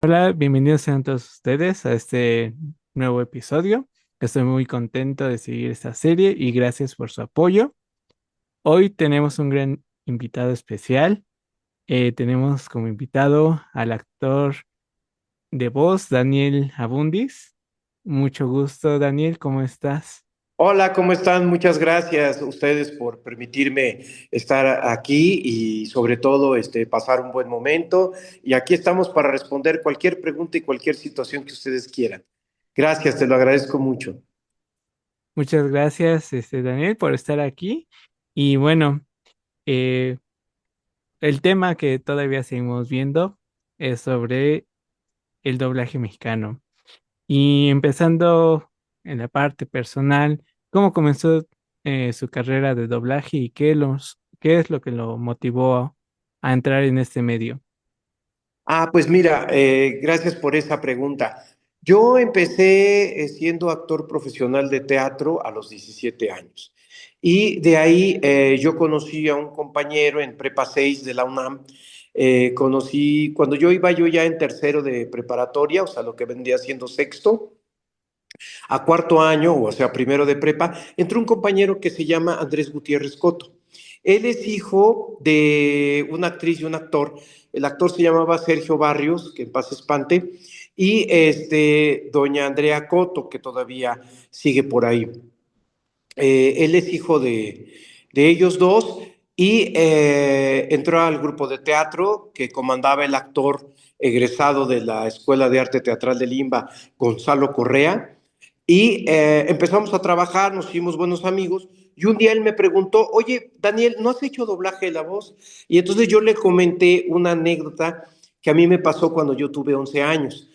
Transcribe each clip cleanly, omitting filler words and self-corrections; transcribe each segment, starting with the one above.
Hola, bienvenidos sean todos ustedes a este nuevo episodio. Estoy muy contento de seguir esta serie y gracias por su apoyo. Hoy tenemos un gran invitado especial. Tenemos como invitado al actor de voz, Daniel Abundis. Mucho gusto, Daniel, ¿cómo estás? Hola, ¿cómo están? Muchas gracias a ustedes por permitirme estar aquí y sobre todo pasar un buen momento. Y aquí estamos para responder cualquier pregunta y cualquier situación que ustedes quieran. Gracias, te lo agradezco mucho. Muchas gracias, Daniel, por estar aquí. Y bueno, eh, el tema que todavía seguimos viendo es sobre el doblaje mexicano. Y empezando en la parte personal, ¿cómo comenzó su carrera de doblaje y qué es lo que lo motivó a entrar en este medio? Pues mira, gracias por esa pregunta. Yo empecé siendo actor profesional de teatro a los 17 años. Y de ahí yo conocí a un compañero en Prepa 6 de la UNAM. Conocí, cuando yo iba yo ya en tercero de preparatoria, o sea, lo que vendría siendo sexto, a cuarto año, o sea, primero de prepa, entró un compañero que se llama Andrés Gutiérrez Coto. Él es hijo de una actriz y un actor. El actor se llamaba Sergio Barrios, que en paz espante, y doña Andrea Coto, que todavía sigue por ahí. Él es hijo de ellos dos y entró al grupo de teatro que comandaba el actor egresado de la Escuela de Arte Teatral de Limba, Gonzalo Correa, y empezamos a trabajar, nos hicimos buenos amigos, y un día él me preguntó, oye, Daniel, ¿no has hecho doblaje de la voz? Y entonces yo le comenté una anécdota que a mí me pasó cuando yo tuve 11 años.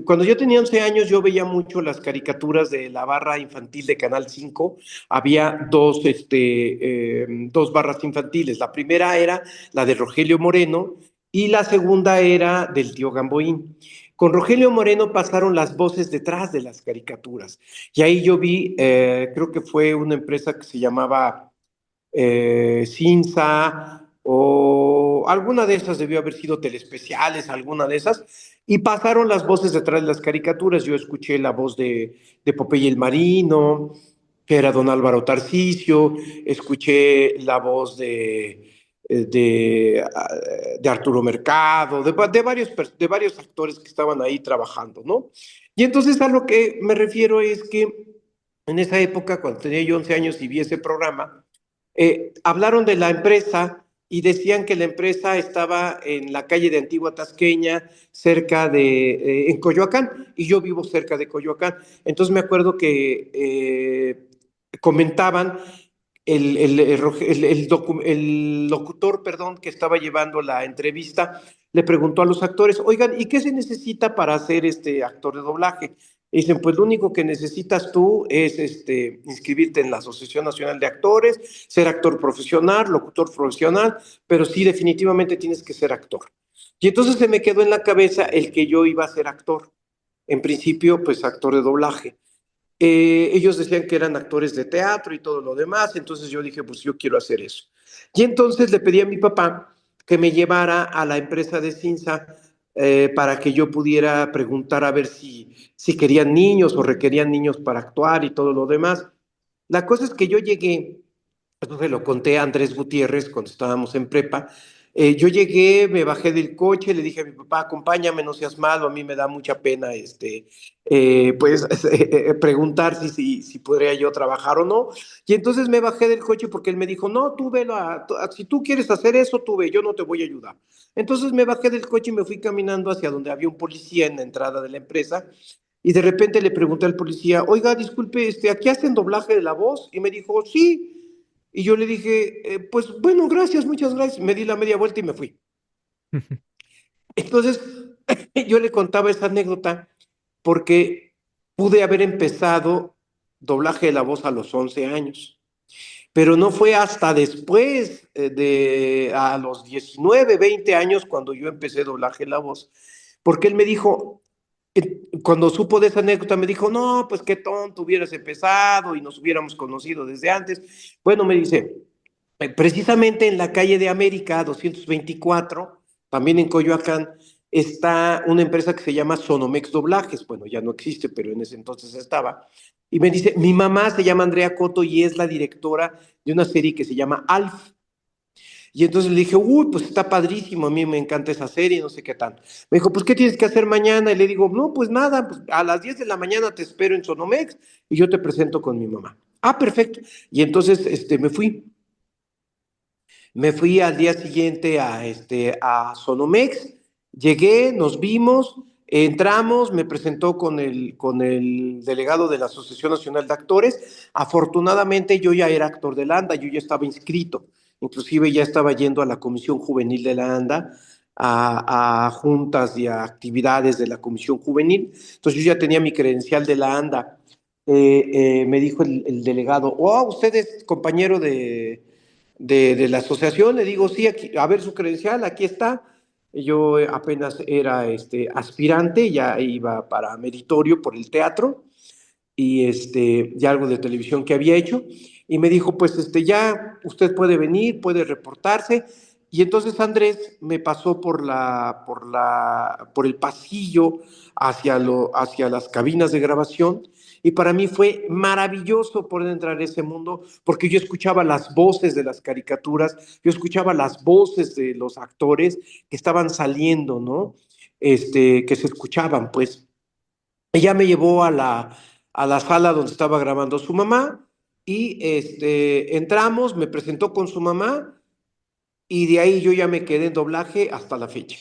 Cuando yo tenía 11 años, yo veía mucho las caricaturas de la barra infantil de Canal 5. Había dos barras infantiles. La primera era la de Rogelio Moreno y la segunda era del tío Gamboín. Con Rogelio Moreno pasaron las voces detrás de las caricaturas. Y ahí yo vi, creo que fue una empresa que se llamaba Cinza o alguna de esas debió haber sido Telespeciales, alguna de esas, y pasaron las voces detrás de las caricaturas. Yo escuché la voz de Popeye el Marino, que era don Álvaro Tarcisio, escuché la voz de Arturo Mercado, de varios actores que estaban ahí trabajando, ¿no? Y entonces a lo que me refiero es que en esa época, cuando tenía yo 11 años y vi ese programa, hablaron de la empresa y decían que la empresa estaba en la calle de Antigua Tasqueña, en Coyoacán, y yo vivo cerca de Coyoacán. Entonces me acuerdo que comentaban el locutor, perdón, que estaba llevando la entrevista, le preguntó a los actores, oigan, ¿y qué se necesita para ser este actor de doblaje? Y dicen, pues lo único que necesitas tú es inscribirte en la Asociación Nacional de Actores, ser actor profesional, locutor profesional, pero sí definitivamente tienes que ser actor. Y entonces se me quedó en la cabeza el que yo iba a ser actor. En principio, pues actor de doblaje. Ellos decían que eran actores de teatro y todo lo demás, entonces yo dije, pues yo quiero hacer eso. Y entonces le pedí a mi papá que me llevara a la empresa de Cinza para que yo pudiera preguntar a ver si querían niños o requerían niños para actuar y todo lo demás. La cosa es que yo llegué, entonces lo conté a Andrés Gutiérrez cuando estábamos en prepa. Yo llegué, me bajé del coche, le dije a mi papá, acompáñame, no seas malo, a mí me da mucha pena pues preguntar si podría yo trabajar o no. Y entonces me bajé del coche porque él me dijo, no, tú velo, si tú quieres hacer eso, tú ve, yo no te voy a ayudar. Entonces me bajé del coche y me fui caminando hacia donde había un policía en la entrada de la empresa. Y de repente le pregunté al policía, oiga, disculpe, ¿aquí hacen doblaje de la voz? Y me dijo, sí. Y yo le dije, pues bueno, gracias, muchas gracias. Me di la media vuelta y me fui. Entonces, yo le contaba esa anécdota porque pude haber empezado doblaje de la voz a los 11 años, pero no fue hasta después a los 19 20 años, cuando yo empecé doblaje de la voz, porque él me dijo, cuando supo de esa anécdota, me dijo, no, pues qué tonto hubieras empezado y nos hubiéramos conocido desde antes. Bueno, me dice, precisamente en la calle de América 224, también en Coyoacán, está una empresa que se llama Sonomex Doblajes. Bueno, ya no existe, pero en ese entonces estaba. Y me dice, mi mamá se llama Andrea Coto y es la directora de una serie que se llama Alf. Y entonces le dije, uy, pues está padrísimo, a mí me encanta esa serie, no sé qué tal. Me dijo, pues, ¿qué tienes que hacer mañana? Y le digo, no, pues nada, pues, a las 10 de la mañana te espero en Sonomex y yo te presento con mi mamá. Ah, perfecto. Y entonces me fui al día siguiente a Sonomex, llegué, nos vimos, entramos, me presentó con el delegado de la Asociación Nacional de Actores. Afortunadamente yo ya era actor de la ANDA, yo ya estaba inscrito, inclusive ya estaba yendo a la Comisión Juvenil de la ANDA, a juntas y a actividades de la Comisión Juvenil. Entonces yo ya tenía mi credencial de la ANDA. Me dijo el delegado, oh, usted es compañero de la asociación. Le digo, sí, aquí, a ver su credencial, aquí está. Yo apenas era aspirante, ya iba para meritorio por el teatro y ya algo de televisión que había hecho. Y me dijo, pues ya usted puede venir, puede reportarse. Y entonces Andrés me pasó por el pasillo hacia las cabinas de grabación. Y para mí fue maravilloso poder entrar a ese mundo porque yo escuchaba las voces de las caricaturas, yo escuchaba las voces de los actores que estaban saliendo, ¿no? Que se escuchaban, pues. Ella me llevó a la sala donde estaba grabando su mamá y entramos, me presentó con su mamá y de ahí yo ya me quedé en doblaje hasta la fecha.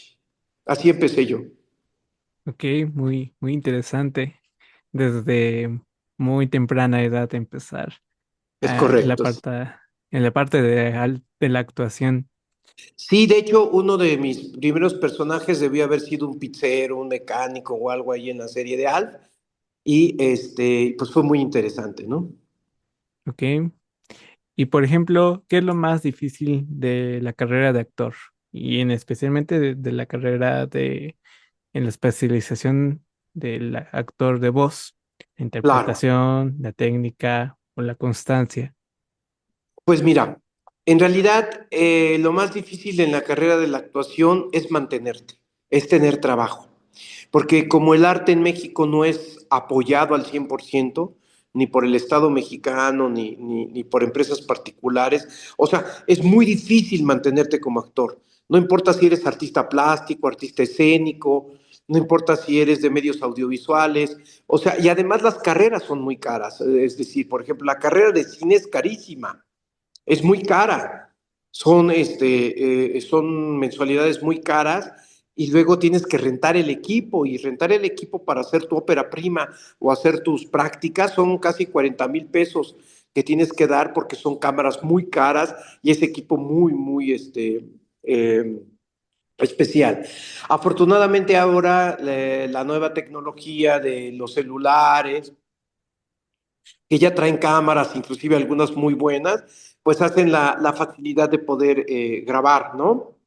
Así empecé yo. Ok, muy, muy interesante. Desde muy temprana edad empezar Es en la correcto. parte, en la parte de la actuación. Sí, de hecho, uno de mis primeros personajes debió haber sido un pizzero, un mecánico o algo ahí en la serie de Alf. Y pues fue muy interesante, ¿no? Ok. Y por ejemplo, ¿qué es lo más difícil de la carrera de actor? Y en especialmente de la carrera en la especialización del actor de voz, la Claro. interpretación, la técnica o la constancia. Pues mira, en realidad lo más difícil en la carrera de la actuación es mantenerte, es tener trabajo, porque como el arte en México no es apoyado al 100%, ni por el Estado mexicano, ni por empresas particulares, o sea, es muy difícil mantenerte como actor. No importa si eres artista plástico, artista escénico, no importa si eres de medios audiovisuales, o sea, y además las carreras son muy caras, es decir, por ejemplo, la carrera de cine es carísima, es muy cara. Son mensualidades muy caras y luego tienes que rentar el equipo y rentar el equipo para hacer tu ópera prima o hacer tus prácticas son casi 40,000 pesos que tienes que dar porque son cámaras muy caras y ese equipo muy, muy eh, especial. Afortunadamente ahora la nueva tecnología de los celulares, que ya traen cámaras, inclusive algunas muy buenas, pues hacen la facilidad de poder grabar, ¿no?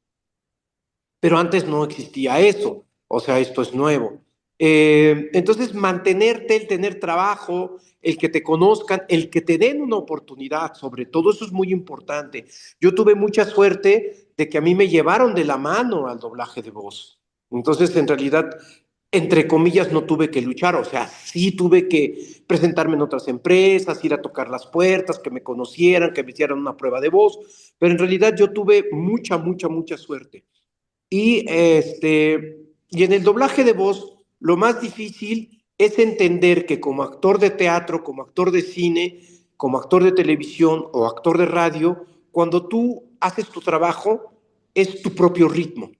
Pero antes no existía eso, o sea, esto es nuevo. Entonces, mantenerte, el tener trabajo, el que te conozcan, el que te den una oportunidad, sobre todo eso es muy importante. Yo tuve mucha suerte de que a mí me llevaron de la mano al doblaje de voz. Entonces, en realidad, entre comillas, no tuve que luchar, o sea, sí tuve que presentarme en otras empresas, ir a tocar las puertas, que me conocieran, que me hicieran una prueba de voz, pero en realidad yo tuve mucha, mucha, mucha suerte. Y en el doblaje de voz, lo más difícil es entender que como actor de teatro, como actor de cine, como actor de televisión o actor de radio, cuando tú haces tu trabajo, es tu propio ritmo.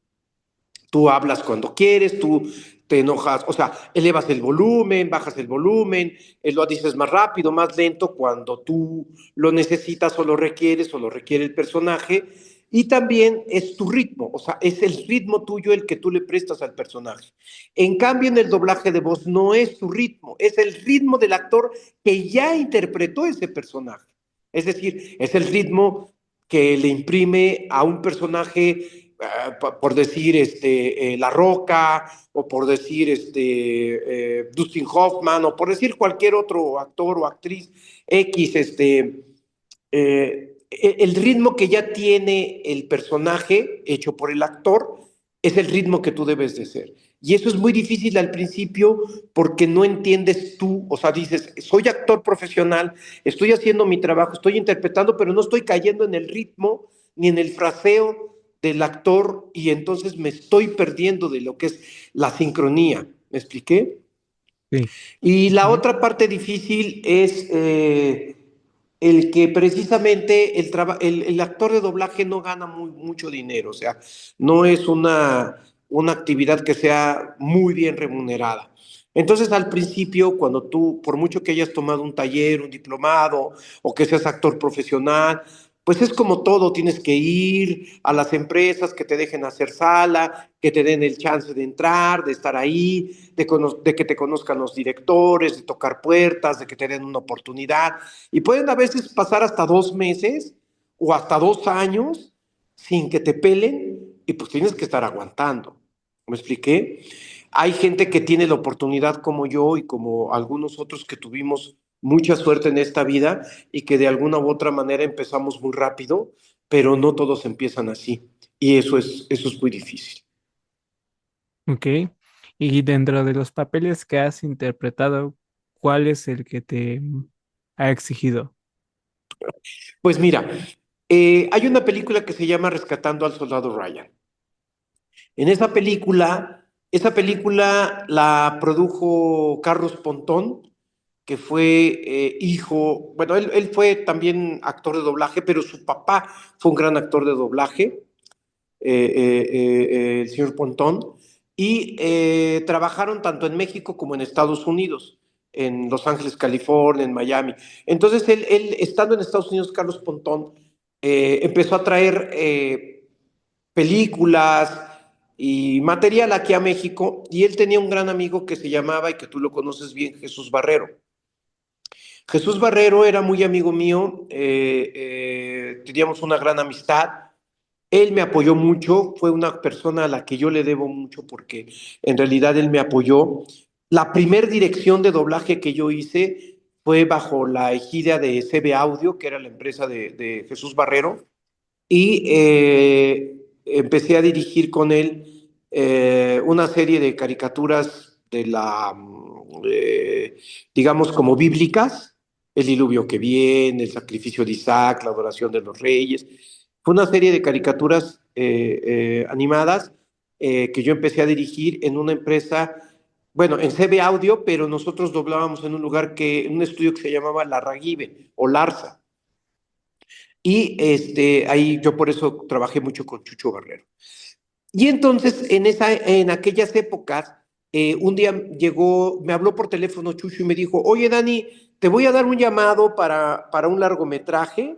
Tú hablas cuando quieres, tú te enojas, o sea, elevas el volumen, bajas el volumen, lo dices más rápido, más lento cuando tú lo necesitas o lo requiere el personaje. Y también es tu ritmo, o sea, es el ritmo tuyo el que tú le prestas al personaje. En cambio, en el doblaje de voz no es tu ritmo, es el ritmo del actor que ya interpretó ese personaje. Es decir, es el ritmo que le imprime a un personaje, por decir La Roca, o por decir Dustin Hoffman, o por decir cualquier otro actor o actriz X, el ritmo que ya tiene el personaje hecho por el actor, es el ritmo que tú debes de ser. Y eso es muy difícil al principio porque no entiendes tú, o sea, dices, soy actor profesional, estoy haciendo mi trabajo, estoy interpretando, pero no estoy cayendo en el ritmo ni en el fraseo del actor y entonces me estoy perdiendo de lo que es la sincronía. ¿Me expliqué? Sí. Y la Ujú. otra parte difícil es el que precisamente el actor de doblaje no gana mucho dinero, o sea, no es una actividad que sea muy bien remunerada. Entonces, al principio, cuando tú, por mucho que hayas tomado un taller, un diplomado, o que seas actor profesional, pues es como todo, tienes que ir a las empresas que te dejen hacer sala, que te den el chance de entrar, de estar ahí, de que te conozcan los directores, de tocar puertas, de que te den una oportunidad. Y pueden a veces pasar hasta 2 meses o hasta 2 años sin que te pelen y pues tienes que estar aguantando. ¿Me expliqué? Hay gente que tiene la oportunidad como yo y como algunos otros que tuvimos mucha suerte en esta vida y que de alguna u otra manera empezamos muy rápido, pero no todos empiezan así. Y eso es muy difícil. Ok. Y dentro de los papeles que has interpretado, ¿cuál es el que te ha exigido? Pues mira, hay una película que se llama Rescatando al Soldado Ryan. En esa película la produjo Carlos Pontón, que fue hijo, bueno, él fue también actor de doblaje, pero su papá fue un gran actor de doblaje, el señor Pontón, y trabajaron tanto en México como en Estados Unidos, en Los Ángeles, California, en Miami. Entonces, estando en Estados Unidos, Carlos Pontón empezó a traer películas y material aquí a México, y él tenía un gran amigo que se llamaba, y que tú lo conoces bien, Jesús Barrero. Jesús Barrero era muy amigo mío, teníamos una gran amistad. Él me apoyó mucho, fue una persona a la que yo le debo mucho porque en realidad él me apoyó. La primer dirección de doblaje que yo hice fue bajo la ejida de CB Audio, que era la empresa de Jesús Barrero, y empecé a dirigir con él una serie de caricaturas digamos, como bíblicas, el diluvio que viene, el sacrificio de Isaac, la adoración de los reyes. Fue una serie de caricaturas animadas que yo empecé a dirigir en una empresa, bueno, en CB Audio, pero nosotros doblábamos en un lugar en un estudio que se llamaba La Ragibe o Larza. Y ahí yo por eso trabajé mucho con Chucho Barrero. Y entonces, en aquellas épocas, un día me habló por teléfono Chucho y me dijo, oye Dani, te voy a dar un llamado para un largometraje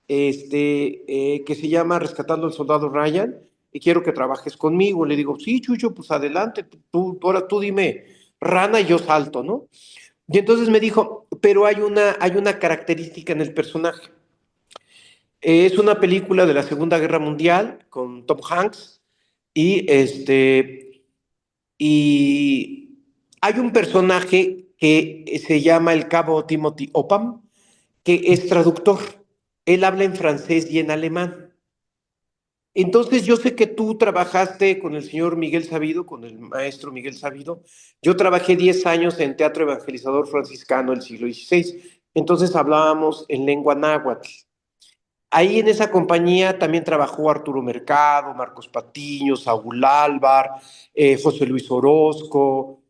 que se llama Rescatando al Soldado Ryan y quiero que trabajes conmigo. Le digo, sí, Chucho, pues adelante, ahora tú dime, rana y yo salto, ¿no? Y entonces me dijo, pero hay una característica en el personaje. Es una película de la Segunda Guerra Mundial con Tom Hanks y hay un personaje que se llama el Cabo Timothy Opam, que es traductor. Él habla en francés y en alemán. Entonces yo sé que tú trabajaste con el señor Miguel Sabido, con el maestro Miguel Sabido. Yo trabajé 10 años en Teatro Evangelizador Franciscano del siglo XVI. Entonces hablábamos en lengua náhuatl. Ahí en esa compañía también trabajó Arturo Mercado, Marcos Patiño, Saúl Álvar, José Luis Orozco,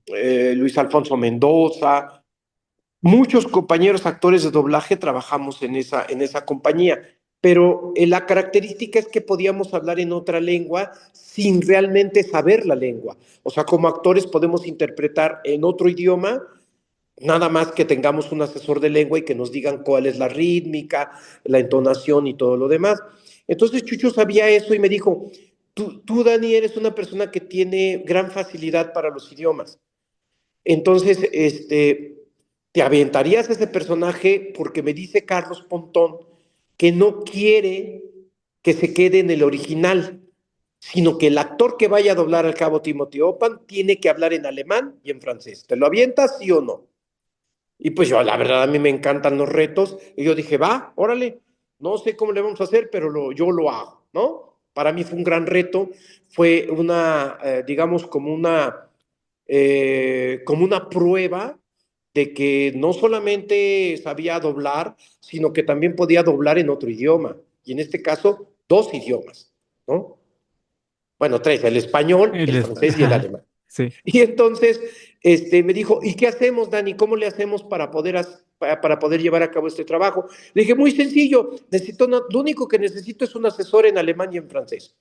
Luis Alfonso Mendoza. Muchos compañeros actores de doblaje trabajamos en esa compañía, pero la característica es que podíamos hablar en otra lengua sin realmente saber la lengua. O sea, como actores podemos interpretar en otro idioma. Nada más que tengamos un asesor de lengua y que nos digan cuál es la rítmica, la entonación y todo lo demás. Entonces Chucho sabía eso y me dijo, tú Dani, eres una persona que tiene gran facilidad para los idiomas. Entonces, te aventarías ese personaje porque me dice Carlos Pontón que no quiere que se quede en el original, sino que el actor que vaya a doblar al cabo Timothy Opan tiene que hablar en alemán y en francés. ¿Te lo avientas, sí o no? Y pues yo, la verdad, a mí me encantan los retos. Y yo dije, va, órale, no sé cómo le vamos a hacer, pero yo lo hago, ¿no? Para mí fue un gran reto, fue una, digamos, como una prueba de que no solamente sabía doblar, sino que también podía doblar en otro idioma, y en este caso, dos idiomas, ¿no? Bueno, tres, el español, el francés y el alemán. Sí, Y entonces me dijo, ¿y qué hacemos, Dani? ¿Cómo le hacemos para poder llevar a cabo este trabajo? Le dije, muy sencillo, lo único que necesito es un asesor en alemán y en francés.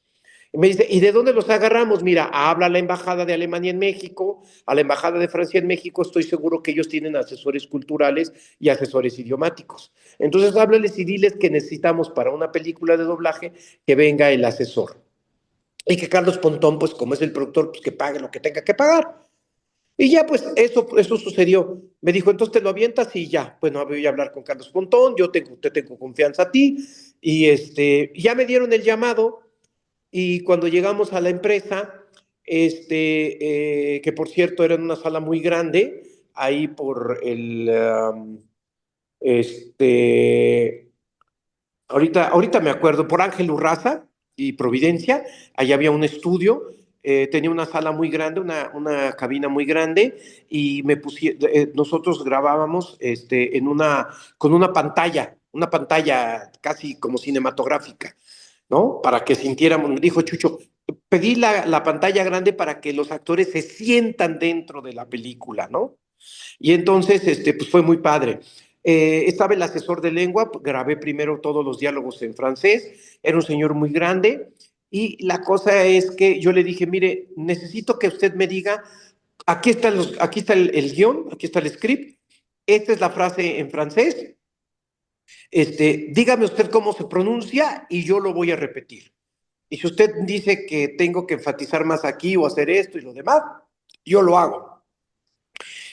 Y me dice, ¿y de dónde los agarramos? Mira, habla a la Embajada de Alemania en México, a la Embajada de Francia en México, estoy seguro que ellos tienen asesores culturales y asesores idiomáticos. Entonces háblales y diles que necesitamos para una película de doblaje que venga el asesor. Y que Carlos Pontón, pues como es el productor, pues que pague lo que tenga que pagar. Y ya, pues eso sucedió. Me dijo, entonces te lo avientas y ya. Bueno, voy a hablar con Carlos Pontón, te tengo confianza a ti. Y ya me dieron el llamado y cuando llegamos a la empresa, que por cierto era en una sala muy grande, ahí por este, ahorita me acuerdo, por Ángel Urraza y Providencia, allá había un estudio, tenía una sala muy grande, una cabina muy grande, y nosotros grabábamos con una pantalla casi como cinematográfica, ¿no? Para que sintiéramos, me dijo Chucho, pedí la pantalla grande para que los actores se sientan dentro de la película, ¿no? Y entonces, pues fue muy padre. Estaba el asesor de lengua, grabé primero todos los diálogos en francés, era un señor muy grande, y la cosa es que yo le dije, mire, necesito que usted me diga, aquí está el guión, aquí está el script, esta es la frase en francés, dígame usted cómo se pronuncia y yo lo voy a repetir. Y si usted dice que tengo que enfatizar más aquí o hacer esto y lo demás, yo lo hago.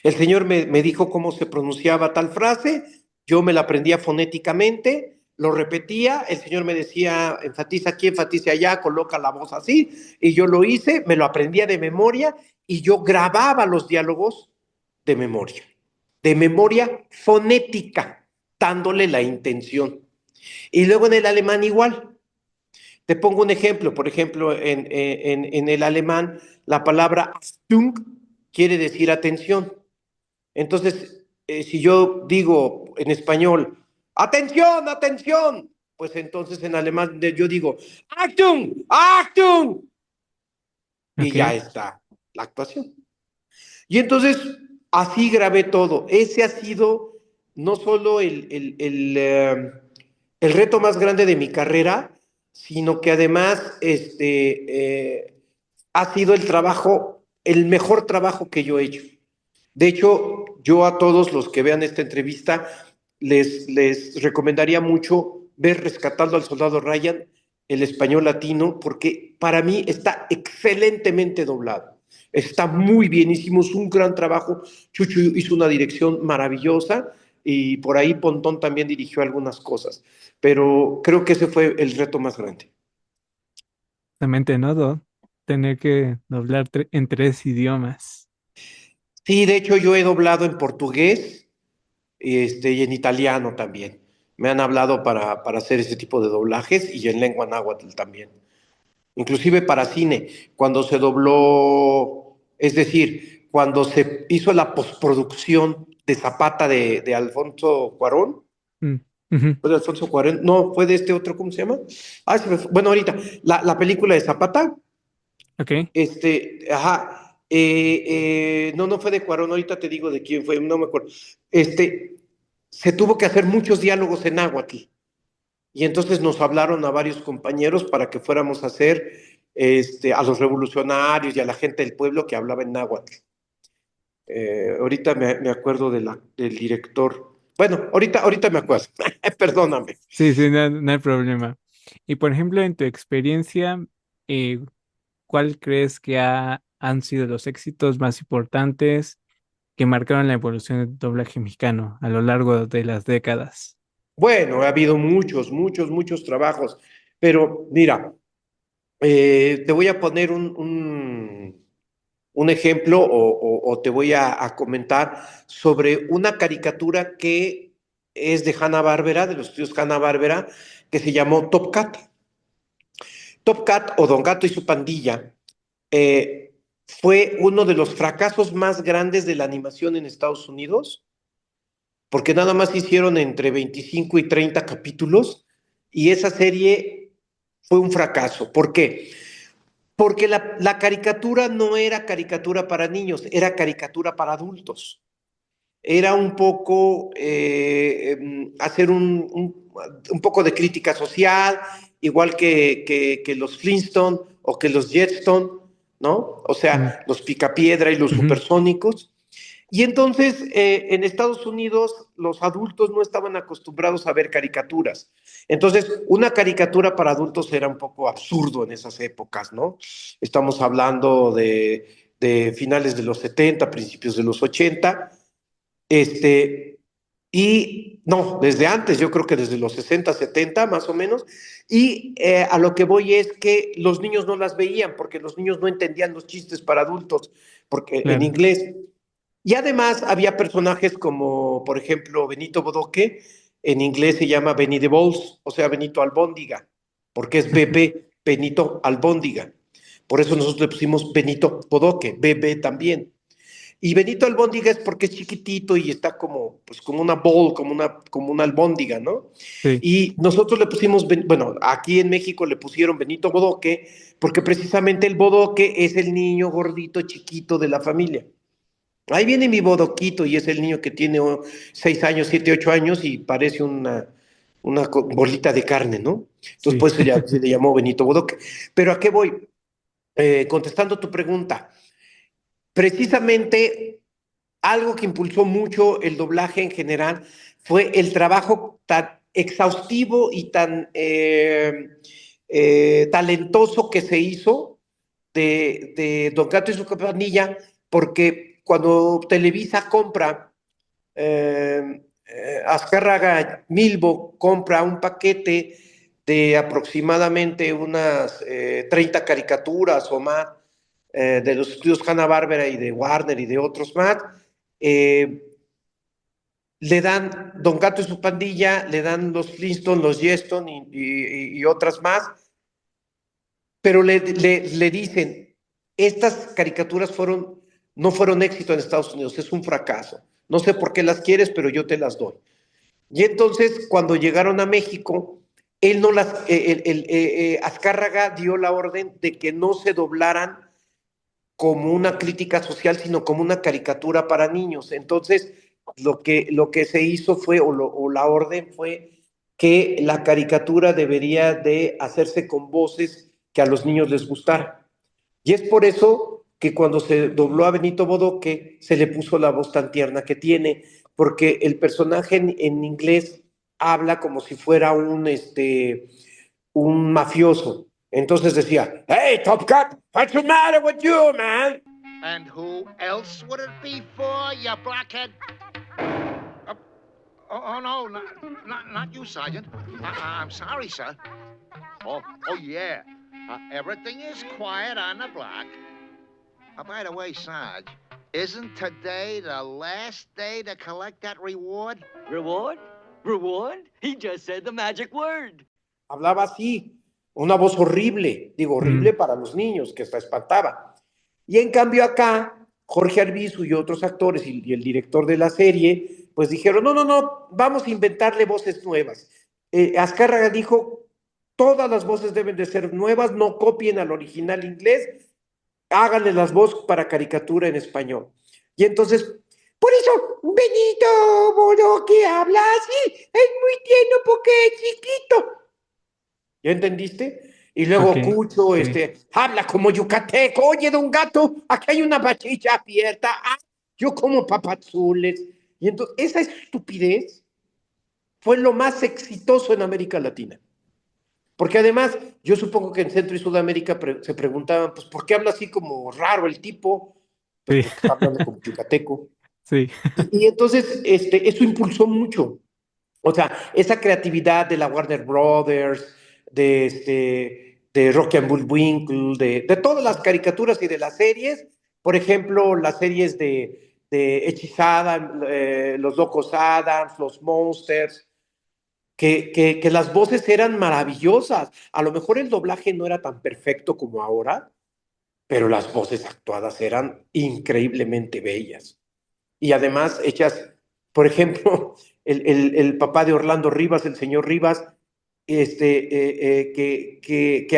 El señor me dijo cómo se pronunciaba tal frase, yo me la aprendía fonéticamente, lo repetía, el señor me decía, enfatiza aquí, enfatiza allá, coloca la voz así, y yo lo hice, me lo aprendía de memoria y yo grababa los diálogos de memoria fonética, dándole la intención. Y luego en el alemán igual. Te pongo un ejemplo, por ejemplo, en el alemán la palabra Achtung quiere decir atención. Entonces, si yo digo en español, atención, atención, pues entonces en alemán yo digo, Achtung, Achtung, y ya ok. está la actuación. Y entonces, así grabé todo. Ese ha sido no solo el reto más grande de mi carrera, sino que además ha sido el mejor trabajo que yo he hecho. De hecho, yo a todos los que vean esta entrevista les recomendaría mucho ver Rescatando al Soldado Ryan, el español latino, porque para mí está excelentemente doblado. Está muy bien, hicimos un gran trabajo. Chucho hizo una dirección maravillosa y por ahí Pontón también dirigió algunas cosas, pero creo que ese fue el reto más grande. Justamente, ¿no? Tener que doblar en tres idiomas. Sí, de hecho yo he doblado en portugués y en italiano también. Me han hablado para hacer ese tipo de doblajes y en lengua náhuatl también. Inclusive para cine, cuando se dobló, es decir, cuando se hizo la postproducción de Zapata de Alfonso Cuarón, Mm, ujú, ¿fue de Alfonso Cuarón? No, fue de este otro, ¿cómo se llama? Bueno, ahorita, la película de Zapata, ok. no fue de Cuarón, ahorita te digo de quién fue, no me acuerdo. Se tuvo que hacer muchos diálogos en náhuatl. Y entonces nos hablaron a varios compañeros para que fuéramos a hacer a los revolucionarios y a la gente del pueblo que hablaba en náhuatl. Ahorita me acuerdo del director. Bueno, ahorita me acuerdo. Perdóname. Sí, sí, no, no hay problema. Y por ejemplo, en tu experiencia, eh, ¿cuál crees que han sido los éxitos más importantes que marcaron la evolución del doblaje mexicano a lo largo de las décadas? Bueno, ha habido muchos trabajos, pero mira, te voy a poner un ejemplo o te voy a comentar sobre una caricatura que es de Hanna-Barbera, de los estudios Hanna-Barbera, que se llamó Top Cat. Top Cat o Don Gato y su pandilla fue uno de los fracasos más grandes de la animación en Estados Unidos, porque nada más hicieron entre 25 y 30 capítulos y esa serie fue un fracaso. ¿Por qué? Porque la caricatura no era caricatura para niños, era caricatura para adultos. Era un poco hacer un poco de crítica social, igual que los Flintstone o que los Jetstone, ¿no? O Mm, sea, los Picapiedra y los ujú, Supersónicos. Y entonces en Estados Unidos los adultos no estaban acostumbrados a ver caricaturas. Entonces, una caricatura para adultos era un poco absurdo en esas épocas, ¿no? Estamos hablando de finales de los 70, principios de los 80. Este, y no, desde antes, yo creo que desde los 60, 70 más o menos. Y a lo que voy es que los niños no las veían porque los niños no entendían los chistes para adultos porque en claro. inglés. Y además había personajes como, por ejemplo, Benito Bodoque, en inglés se llama Benny the Balls, o sea, Benito Albóndiga, porque es bebé Benito Albóndiga. Por eso nosotros le pusimos Benito Bodoque, bebé también. Y Benito Albóndiga es porque es chiquitito y está como, pues, como una ball, como una albóndiga, ¿no? Sí. Y nosotros le pusimos, bueno, aquí en México le pusieron Benito Bodoque, porque precisamente el bodoque es el niño gordito chiquito de la familia. Ahí viene mi bodoquito y es el niño que tiene 6 años, 7, 8 años y parece una bolita de carne, ¿no? Entonces, Sí. pues se le llamó Benito Bodoque. Pero ¿a qué voy? Contestando tu pregunta, precisamente algo que impulsó mucho el doblaje en general fue el trabajo tan exhaustivo y tan talentoso que se hizo de Don Gato y su campanilla, porque cuando Televisa compra, Azcárraga Milbo compra un paquete de aproximadamente unas 30 caricaturas o más de los estudios Hanna-Barbera y de Warner y de otros más, eh, le dan Don Gato y su pandilla, le dan los Flintstones, los Jetson y otras más, pero le dicen, estas caricaturas no fueron éxito en Estados Unidos, es un fracaso. No sé por qué las quieres, pero yo te las doy. Y entonces, cuando llegaron a México, él no las, Azcárraga dio la orden de que no se doblaran como una crítica social, sino como una caricatura para niños. Entonces, lo que se hizo fue, o la orden fue, que la caricatura debería de hacerse con voces que a los niños les gustara. Y es por eso que cuando se dobló a Benito Bodoque, se le puso la voz tan tierna que tiene, porque el personaje en inglés habla como si fuera un mafioso. Entonces decía, "Hey, Top Cat, what's the matter with you, man?" And who else would it be for, you blockhead? Uh, oh, no, not you, Sergeant. I'm sorry, sir. Oh, yeah. Everything is quiet on the block. By the way, Sarge, isn't today the last day to collect that reward? Reward? Reward? He just said the magic word. Hablaba así, una voz horrible, digo, Mm, horrible para los niños, que hasta espantaba. Y en cambio acá, Jorge Arbizu y otros actores y el director de la serie, pues dijeron, no, no, no, vamos a inventarle voces nuevas. Azcárraga dijo, todas las voces deben de ser nuevas, no copien al original inglés, háganle las voces para caricatura en español. Y entonces, por eso, Benito Bodoque habla así, es muy tierno porque es chiquito. ¿Ya entendiste? Y luego ok. Cucho, Sí. habla como yucateco. Oye, don Gato, aquí hay una bachilla abierta. Ah, yo como papazules. Y entonces, esa estupidez fue lo más exitoso en América Latina. Porque además, yo supongo que en Centro y Sudamérica se preguntaban, pues, ¿por qué habla así como raro el tipo? Pues Sí. porque está hablando como yucateco. Sí. Y entonces, eso impulsó mucho. O sea, esa creatividad de la Warner Brothers, de Rocky and Bullwinkle, de todas las caricaturas y de las series, por ejemplo, las series de Hechizada, Los Locos Adams, Los Monsters, que las voces eran maravillosas. A lo mejor el doblaje no era tan perfecto como ahora, pero las voces actuadas eran increíblemente bellas. Y además hechas, por ejemplo, el papá de Orlando Rivas, el señor Rivas, que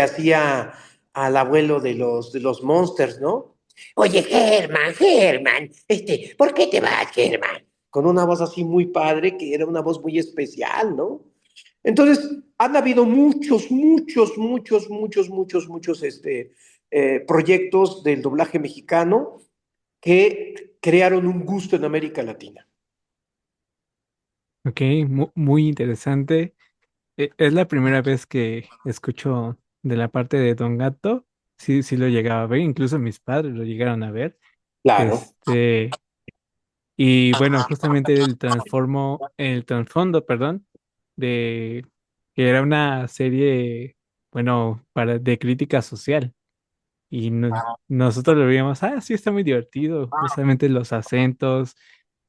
hacía al abuelo de los Monsters, ¿no? Oye, Germán, ¿por qué te vas, Germán? Con una voz así muy padre, que era una voz muy especial, ¿no? Entonces, han habido muchos proyectos del doblaje mexicano que crearon un gusto en América Latina. Ok, muy interesante. Es la primera vez que escucho de la parte de Don Gato. Sí, sí lo llegaba a ver, incluso mis padres lo llegaron a ver. Claro, Este, y bueno, justamente el trasfondo, perdón, de que era una serie, bueno, de crítica social. Y nosotros lo veíamos, sí, está muy divertido, justamente los acentos,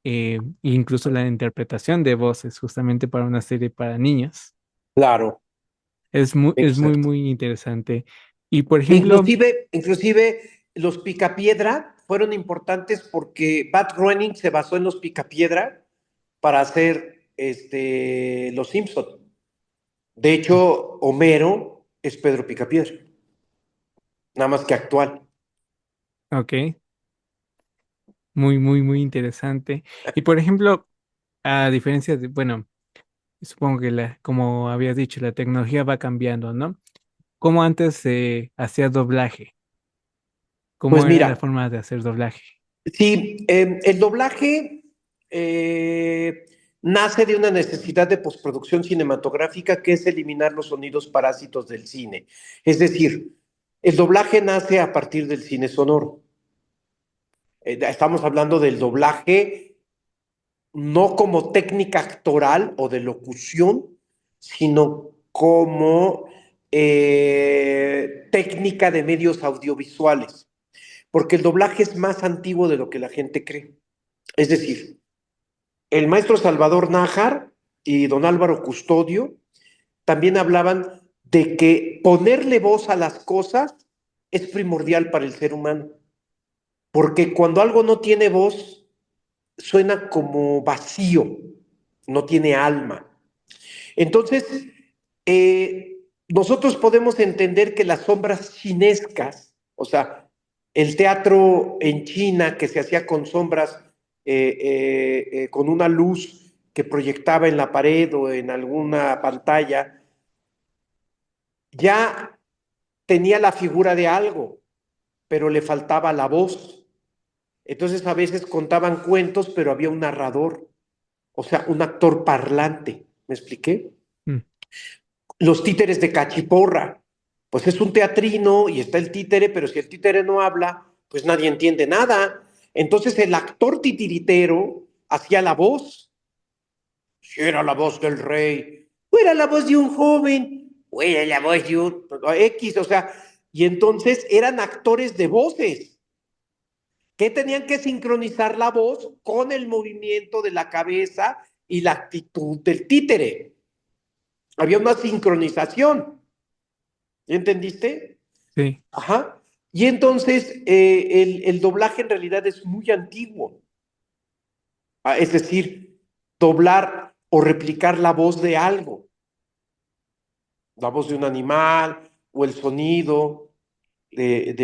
incluso la interpretación de voces, justamente para una serie para niños. claro, Es muy, exacto. muy interesante. Y por ejemplo, Inclusive los Picapiedra fueron importantes porque Bat Groening se basó en los Picapiedra para hacer los Simpson. De hecho, Homero es Pedro Picapiedra, nada más que actual. ok, muy, muy, muy interesante. Y por ejemplo, a diferencia de, bueno, supongo que como habías dicho, la tecnología va cambiando, ¿no? ¿Cómo antes se hacía doblaje? Pues ¿Cómo era la mira, forma de hacer doblaje? sí, el doblaje eh, nace de una necesidad de postproducción cinematográfica que es eliminar los sonidos parásitos del cine. Es decir, el doblaje nace a partir del cine sonoro. Estamos hablando del doblaje no como técnica actoral o de locución, sino como técnica de medios audiovisuales, porque el doblaje es más antiguo de lo que la gente cree. Es decir, el maestro Salvador Nájar y don Álvaro Custodio también hablaban de que ponerle voz a las cosas es primordial para el ser humano, porque cuando algo no tiene voz, suena como vacío, no tiene alma. Entonces, nosotros podemos entender que las sombras chinescas, o sea, el teatro en China que se hacía con sombras, con una luz que proyectaba en la pared o en alguna pantalla, ya tenía la figura de algo, pero le faltaba la voz. Entonces a veces contaban cuentos, pero había un narrador, o sea, un actor parlante. ¿Me expliqué? Mm, Los títeres de Cachiporra, pues es un teatrino y está el títere, pero si el títere no habla, pues nadie entiende nada. Entonces el actor titiritero hacía la voz. Si era la voz del rey, o era la voz de un joven, o era la voz de un X, o sea, y entonces eran actores de voces que tenían que sincronizar la voz con el movimiento de la cabeza y la actitud del títere. Había una sincronización. ¿Entendiste? sí. Ajá. Y entonces el doblaje en realidad es muy antiguo. Es decir, doblar o replicar la voz de algo, la voz de un animal o el sonido del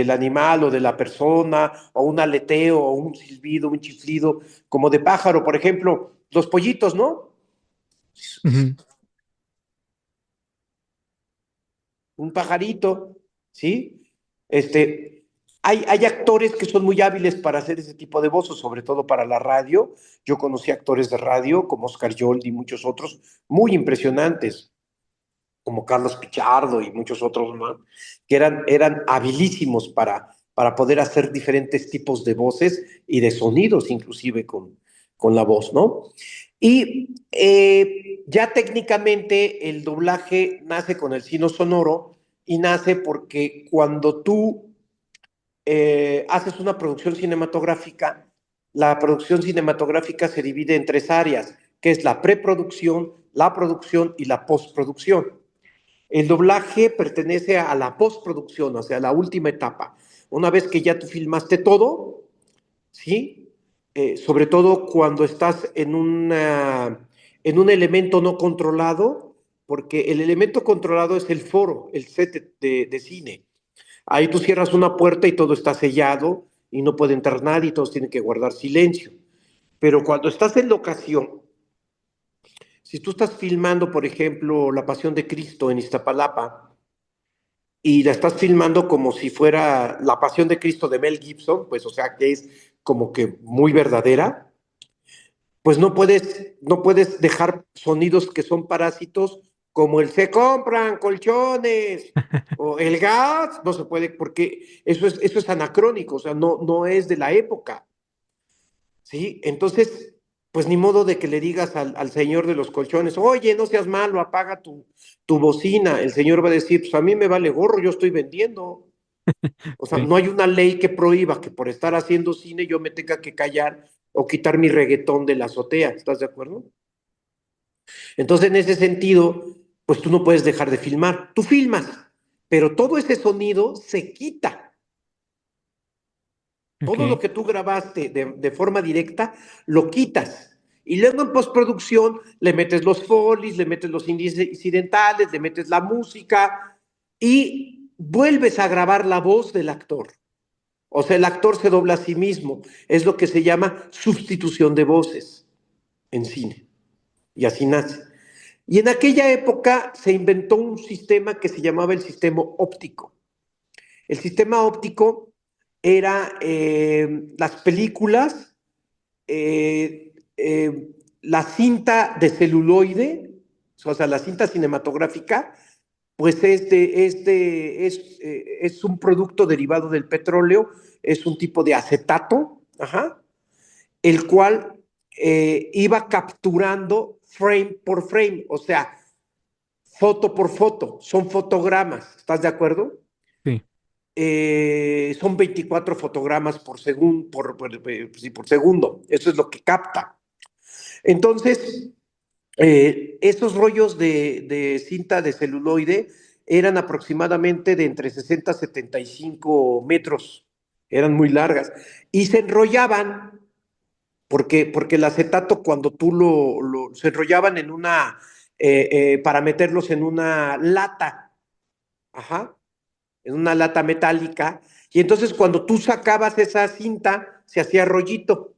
animal o de la persona, o un aleteo o un silbido, un chiflido, como de pájaro, por ejemplo, los pollitos, ¿no? Ujú. Un pajarito, ¿sí? Hay actores que son muy hábiles para hacer ese tipo de voces, sobre todo para la radio. Yo conocí actores de radio como Oscar Yoldi y muchos otros muy impresionantes, como Carlos Pichardo y muchos otros más, que eran habilísimos para poder hacer diferentes tipos de voces y de sonidos, inclusive con la voz, ¿no? Y ya técnicamente el doblaje nace con el sino sonoro y nace porque cuando tú haces una producción cinematográfica, la producción cinematográfica se divide en tres áreas. que es la preproducción, la producción y la postproducción. El doblaje pertenece a la postproducción, o sea, a la última etapa. Una vez que ya tú filmaste todo, ¿sí? Sobre todo cuando estás en un elemento no controlado, porque el elemento controlado es el foro, el set de cine. Ahí tú cierras una puerta y todo está sellado y no puede entrar nadie y todos tienen que guardar silencio. Pero cuando estás en locación, si tú estás filmando, por ejemplo, La Pasión de Cristo en Iztapalapa y la estás filmando como si fuera La Pasión de Cristo de Mel Gibson, pues o sea que es como que muy verdadera, pues no puedes dejar sonidos que son parásitos como el se compran colchones o el gas, no se puede porque eso es anacrónico, o sea, no es de la época. ¿Sí? Entonces, pues ni modo de que le digas al señor de los colchones, oye, no seas malo, apaga tu bocina. El señor va a decir, pues a mí me vale gorro, yo estoy vendiendo. O sea, Sí. no hay una ley que prohíba que por estar haciendo cine yo me tenga que callar o quitar mi reggaetón de la azotea. ¿Estás de acuerdo? Entonces, en ese sentido, pues tú no puedes dejar de filmar. Tú filmas, pero todo ese sonido se quita. Todo lo Ok. que tú grabaste de forma directa, lo quitas. Y luego en postproducción le metes los folies, le metes los incidentales, le metes la música y vuelves a grabar la voz del actor. O sea, el actor se dobla a sí mismo. Es lo que se llama sustitución de voces en cine. Y así nace. Y en aquella época se inventó un sistema que se llamaba el sistema óptico. El sistema óptico era las películas, la cinta de celuloide, o sea, la cinta cinematográfica, pues es un producto derivado del petróleo, es un tipo de acetato, ajá, el cual iba capturando frame por frame, o sea, foto por foto, son fotogramas, ¿estás de acuerdo? Sí. Son 24 fotogramas sí, por segundo, eso es lo que capta. Entonces, esos rollos de cinta de celuloide eran aproximadamente de entre 60 a 75 metros, eran muy largas, y se enrollaban, porque el acetato cuando tú se enrollaban para meterlos en una lata, ajá, en una lata metálica, y entonces cuando tú sacabas esa cinta, se hacía rollito,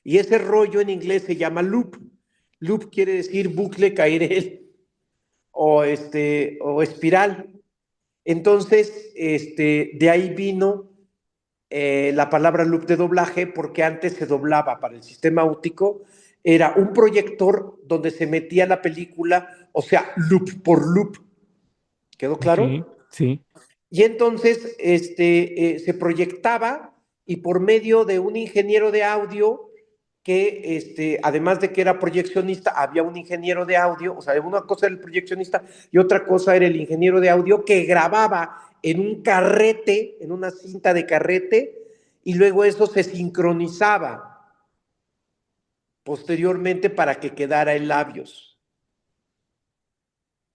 y ese rollo en inglés se llama loop. Loop quiere decir bucle, cairel, o espiral. Entonces, de ahí vino la palabra loop de doblaje, porque antes se doblaba para el sistema óptico, era un proyector donde se metía la película, o sea, loop por loop. ¿Quedó Ok. claro? Sí. Y entonces se proyectaba y por medio de un ingeniero de audio que además de que era proyeccionista, había un ingeniero de audio, o sea, una cosa era el proyeccionista y otra cosa era el ingeniero de audio que grababa en un carrete, en una cinta de carrete, y luego eso se sincronizaba posteriormente para que quedara en labios.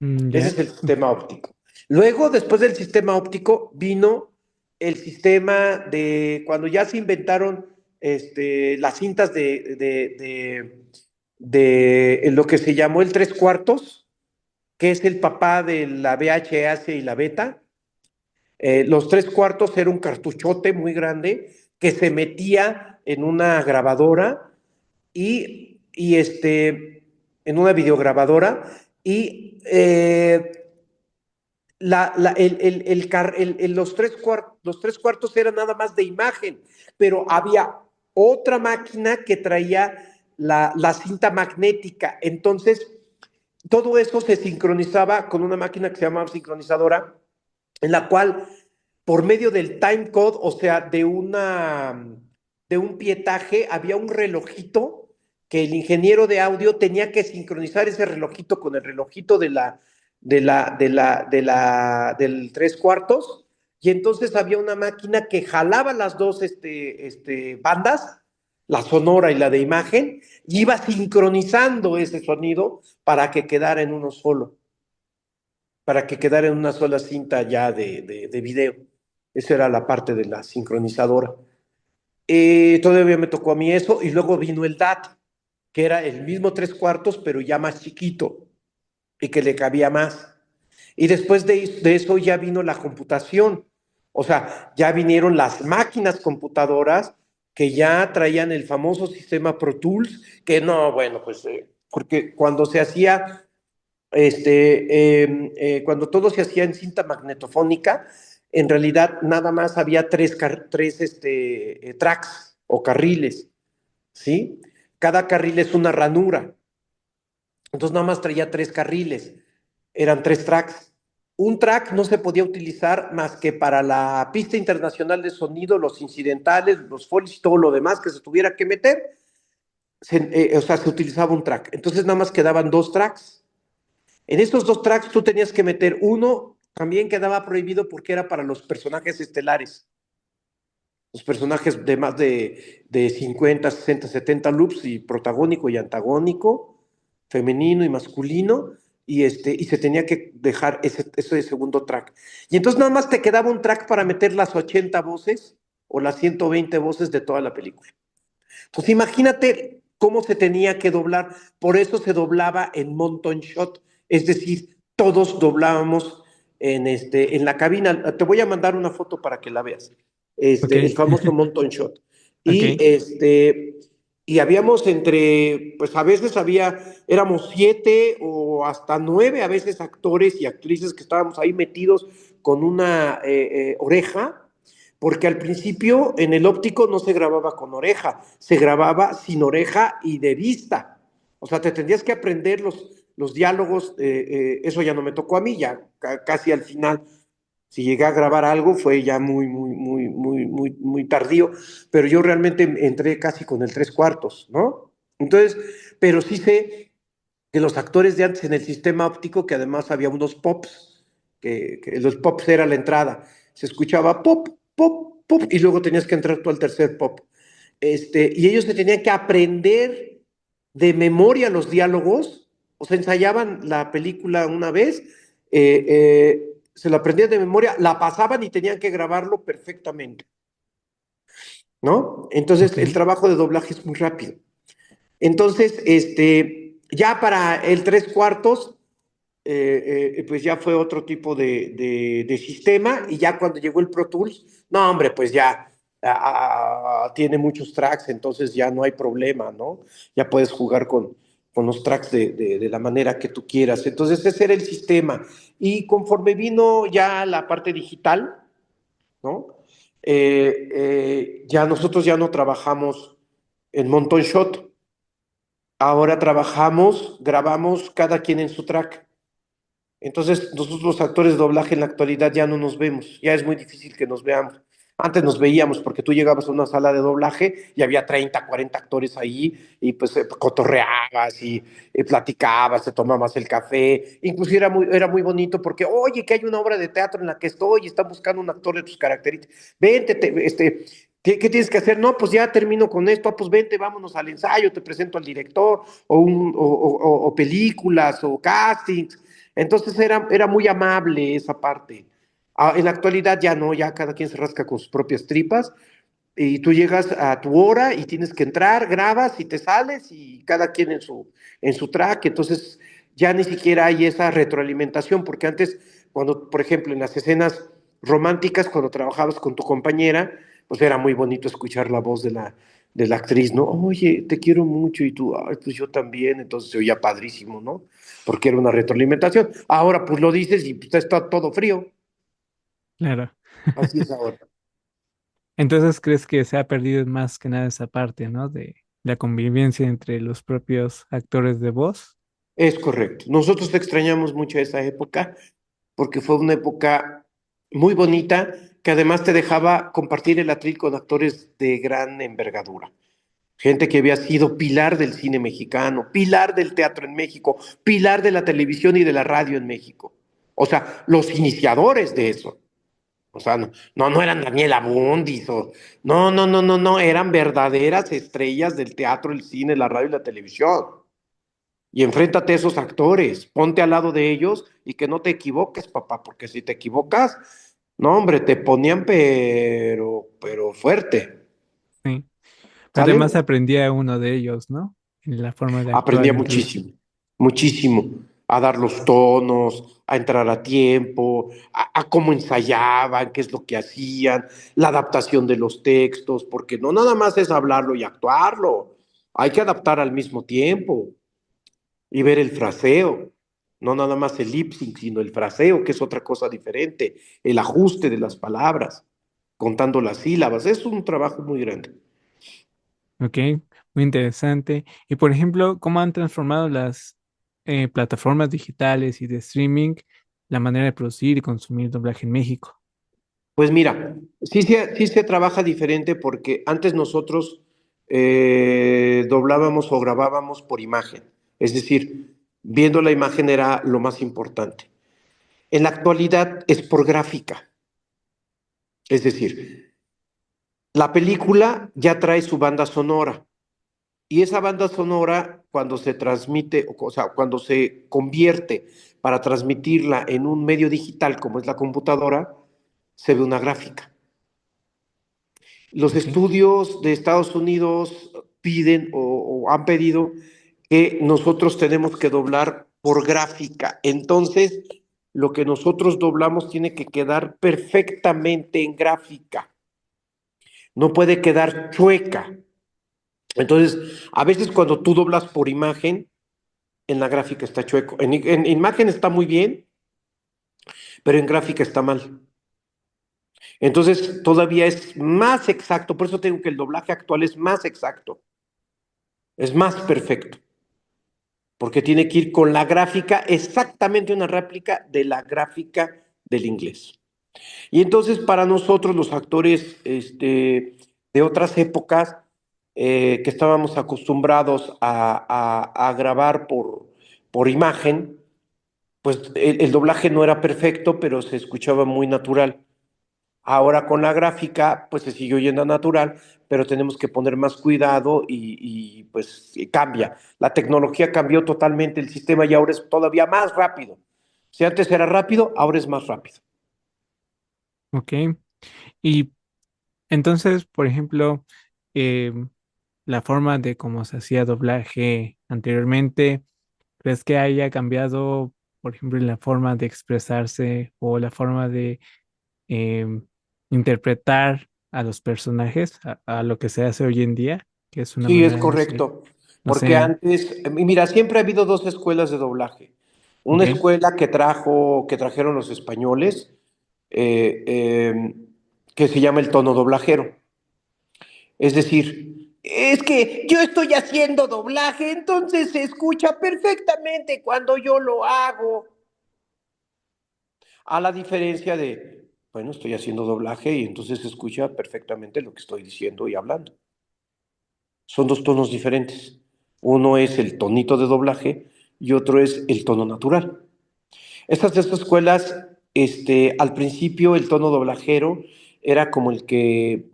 Ese Ya. es el sistema óptico. Luego, después del sistema óptico, vino el sistema de cuando ya se inventaron las cintas de lo que se llamó el tres cuartos, que es el papá de la VHS y la beta. Los tres cuartos era un cartuchote muy grande que se metía en una grabadora en una videograbadora y los tres cuartos eran nada más de imagen, pero había otra máquina que traía la cinta magnética. Entonces, todo eso se sincronizaba con una máquina que se llamaba sincronizadora, en la cual, por medio del time code, o sea, de un pietaje, había un relojito que el ingeniero de audio tenía que sincronizar ese relojito con el relojito del tres cuartos, y entonces había una máquina que jalaba las dos bandas, la sonora y la de imagen, y iba sincronizando ese sonido para que quedara en uno solo, para que quedara en una sola cinta ya de video. Esa era la parte de la sincronizadora. Todavía me tocó a mí eso, y luego vino el DAT, que era el mismo tres cuartos, pero ya más chiquito, y que le cabía más. Y después de eso ya vino la computación. O sea, ya vinieron las máquinas computadoras que ya traían el famoso sistema Pro Tools, que no, bueno, pues porque cuando se hacía, cuando todo se hacía en cinta magnetofónica, en realidad nada más había tres tracks o carriles, ¿sí? Cada carril es una ranura. Entonces nada más traía tres carriles, eran tres tracks. Un track no se podía utilizar más que para la pista internacional de sonido, los incidentales, los folies y todo lo demás que se tuviera que meter. O sea, se utilizaba un track. Entonces nada más quedaban dos tracks. En estos dos tracks tú tenías que meter uno, también quedaba prohibido porque era para los personajes estelares. Los personajes de más de 50, 60, 70 loops, y protagónico y antagónico, femenino y masculino, y se tenía que dejar ese segundo track. Y entonces nada más te quedaba un track para meter las 80 voces o las 120 voces de toda la película. Entonces imagínate cómo se tenía que doblar. Por eso se doblaba en Monton Shot, es decir, todos doblábamos en la cabina. Te voy a mandar una foto para que la veas. Ok, El famoso Monton Shot. Y ok, y habíamos pues a veces éramos 7 o hasta 9 a veces actores y actrices que estábamos ahí metidos con una oreja, porque al principio en el óptico no se grababa con oreja, se grababa sin oreja y de vista. O sea, te tendrías que aprender los diálogos, eso ya no me tocó a mí, ya casi al final. Si llegué a grabar algo fue ya muy tardío, pero yo realmente entré casi con el tres cuartos, ¿no? Entonces, pero sí sé que los actores de antes en el sistema óptico, que además había unos pops, que los pops era la entrada, se escuchaba pop, pop, pop, y luego tenías que entrar tú al tercer pop. Y ellos se tenían que aprender de memoria los diálogos, o sea, ensayaban la película una vez, se la aprendían de memoria, la pasaban y tenían que grabarlo perfectamente, ¿no? Entonces, ok. el trabajo de doblaje es muy rápido. Entonces, ya para el tres cuartos, pues ya fue otro tipo de sistema, y ya cuando llegó el Pro Tools, no, hombre, pues ya tiene muchos tracks, entonces ya no hay problema, ¿no? Ya puedes jugar con los tracks de la manera que tú quieras. Entonces ese era el sistema. Y conforme vino ya la parte digital, ¿no? Ya nosotros ya no trabajamos en Monton Shot, ahora trabajamos, grabamos cada quien en su track. Entonces, nosotros los actores de doblaje en la actualidad ya no nos vemos, ya es muy difícil que nos veamos. Antes nos veíamos porque tú llegabas a una sala de doblaje y había 30, 40 actores ahí, y pues cotorreabas y platicabas, te tomabas el café. Incluso era muy bonito porque, oye, que hay una obra de teatro en la que estoy y están buscando un actor de tus características. Vente, ¿qué tienes que hacer? No, pues ya termino con esto. Ah, pues vente, vámonos al ensayo, te presento al director, o películas o castings. Entonces era muy amable esa parte. En la actualidad ya no, ya cada quien se rasca con sus propias tripas, y tú llegas a tu hora y tienes que entrar, grabas y te sales, y cada quien en su track. Entonces ya ni siquiera hay esa retroalimentación, porque antes, cuando, por ejemplo, en las escenas románticas, cuando trabajabas con tu compañera, pues era muy bonito escuchar la voz de la actriz, ¿no? Oye, te quiero mucho, y tú, ay, pues yo también. Entonces se oía padrísimo, ¿no? Porque era una retroalimentación. Ahora pues lo dices y pues, está todo frío. Claro. Así es ahora. Entonces, ¿crees que se ha perdido más que nada esa parte, ¿no? De la convivencia entre los propios actores de voz. Es correcto. Nosotros extrañamos mucho esa época porque fue una época muy bonita, que además te dejaba compartir el atril con actores de gran envergadura. Gente que había sido pilar del cine mexicano, pilar del teatro en México, pilar de la televisión y de la radio en México. O sea, los iniciadores de eso. O sea, no eran Daniela Abundis no, eran verdaderas estrellas del teatro, el cine, la radio y la televisión. Y enfréntate a esos actores, ponte al lado de ellos y que no te equivoques, papá, porque si te equivocas, no, hombre, te ponían pero fuerte, Sí. Además ¿sale? aprendía uno de ellos, ¿no? En la forma de actuar Aprendía incluso. muchísimo, muchísimo, a dar los tonos, a entrar a tiempo, a cómo ensayaban, qué es lo que hacían, la adaptación de los textos, porque no nada más es hablarlo y actuarlo, hay que adaptar al mismo tiempo y ver el fraseo, no nada más el lip sync, sino el fraseo, que es otra cosa diferente, el ajuste de las palabras, contando las sílabas, es un trabajo muy grande. Ok, muy interesante. Y por ejemplo, ¿cómo han transformado las plataformas digitales y de streaming la manera de producir y consumir doblaje en México? Pues mira, sí se trabaja diferente porque antes nosotros doblábamos o grabábamos por imagen, es decir, viendo la imagen era lo más importante. En la actualidad es por gráfica, es decir, la película ya trae su banda sonora y esa banda sonora cuando se transmite, o sea, cuando se convierte para transmitirla en un medio digital como es la computadora, se ve una gráfica. Los Ok, estudios de Estados Unidos piden o han pedido que nosotros tenemos que doblar por gráfica. Entonces, lo que nosotros doblamos tiene que quedar perfectamente en gráfica. No puede quedar chueca. Entonces, a veces cuando tú doblas por imagen, en la gráfica está chueco. En imagen está muy bien, pero en gráfica está mal. Entonces, todavía es más exacto. Por eso tengo que el doblaje actual es más exacto. Es más perfecto. Porque tiene que ir con la gráfica, exactamente una réplica de la gráfica del inglés. Y entonces para nosotros los actores de otras épocas que estábamos acostumbrados a grabar por imagen, pues el doblaje no era perfecto, pero se escuchaba muy natural. Ahora con la gráfica, pues se sigue oyendo natural, pero tenemos que poner más cuidado pues cambia. La tecnología cambió totalmente el sistema y ahora es todavía más rápido. Si antes era rápido, ahora es más rápido. ok. Y entonces, por ejemplo, em, la forma de cómo se hacía doblaje anteriormente, ¿crees que haya cambiado, por ejemplo, en la forma de expresarse o la forma de em, interpretar a los personajes a lo que se hace hoy en día, que es una Sí, es manera, no sé, correcto. no Porque sé, antes, mira, siempre ha habido dos escuelas de doblaje. Una ok, escuela que trajeron los españoles, eh, eh, que se llama el tono doblajero. Es decir, es que yo estoy haciendo doblaje, entonces se escucha perfectamente cuando yo lo hago. A la diferencia de, bueno, estoy haciendo doblaje y entonces se escucha perfectamente lo que estoy diciendo y hablando. Son dos tonos diferentes. Uno es el tonito de doblaje y otro es el tono natural. Estas dos escuelas, al principio el tono doblajero era como el que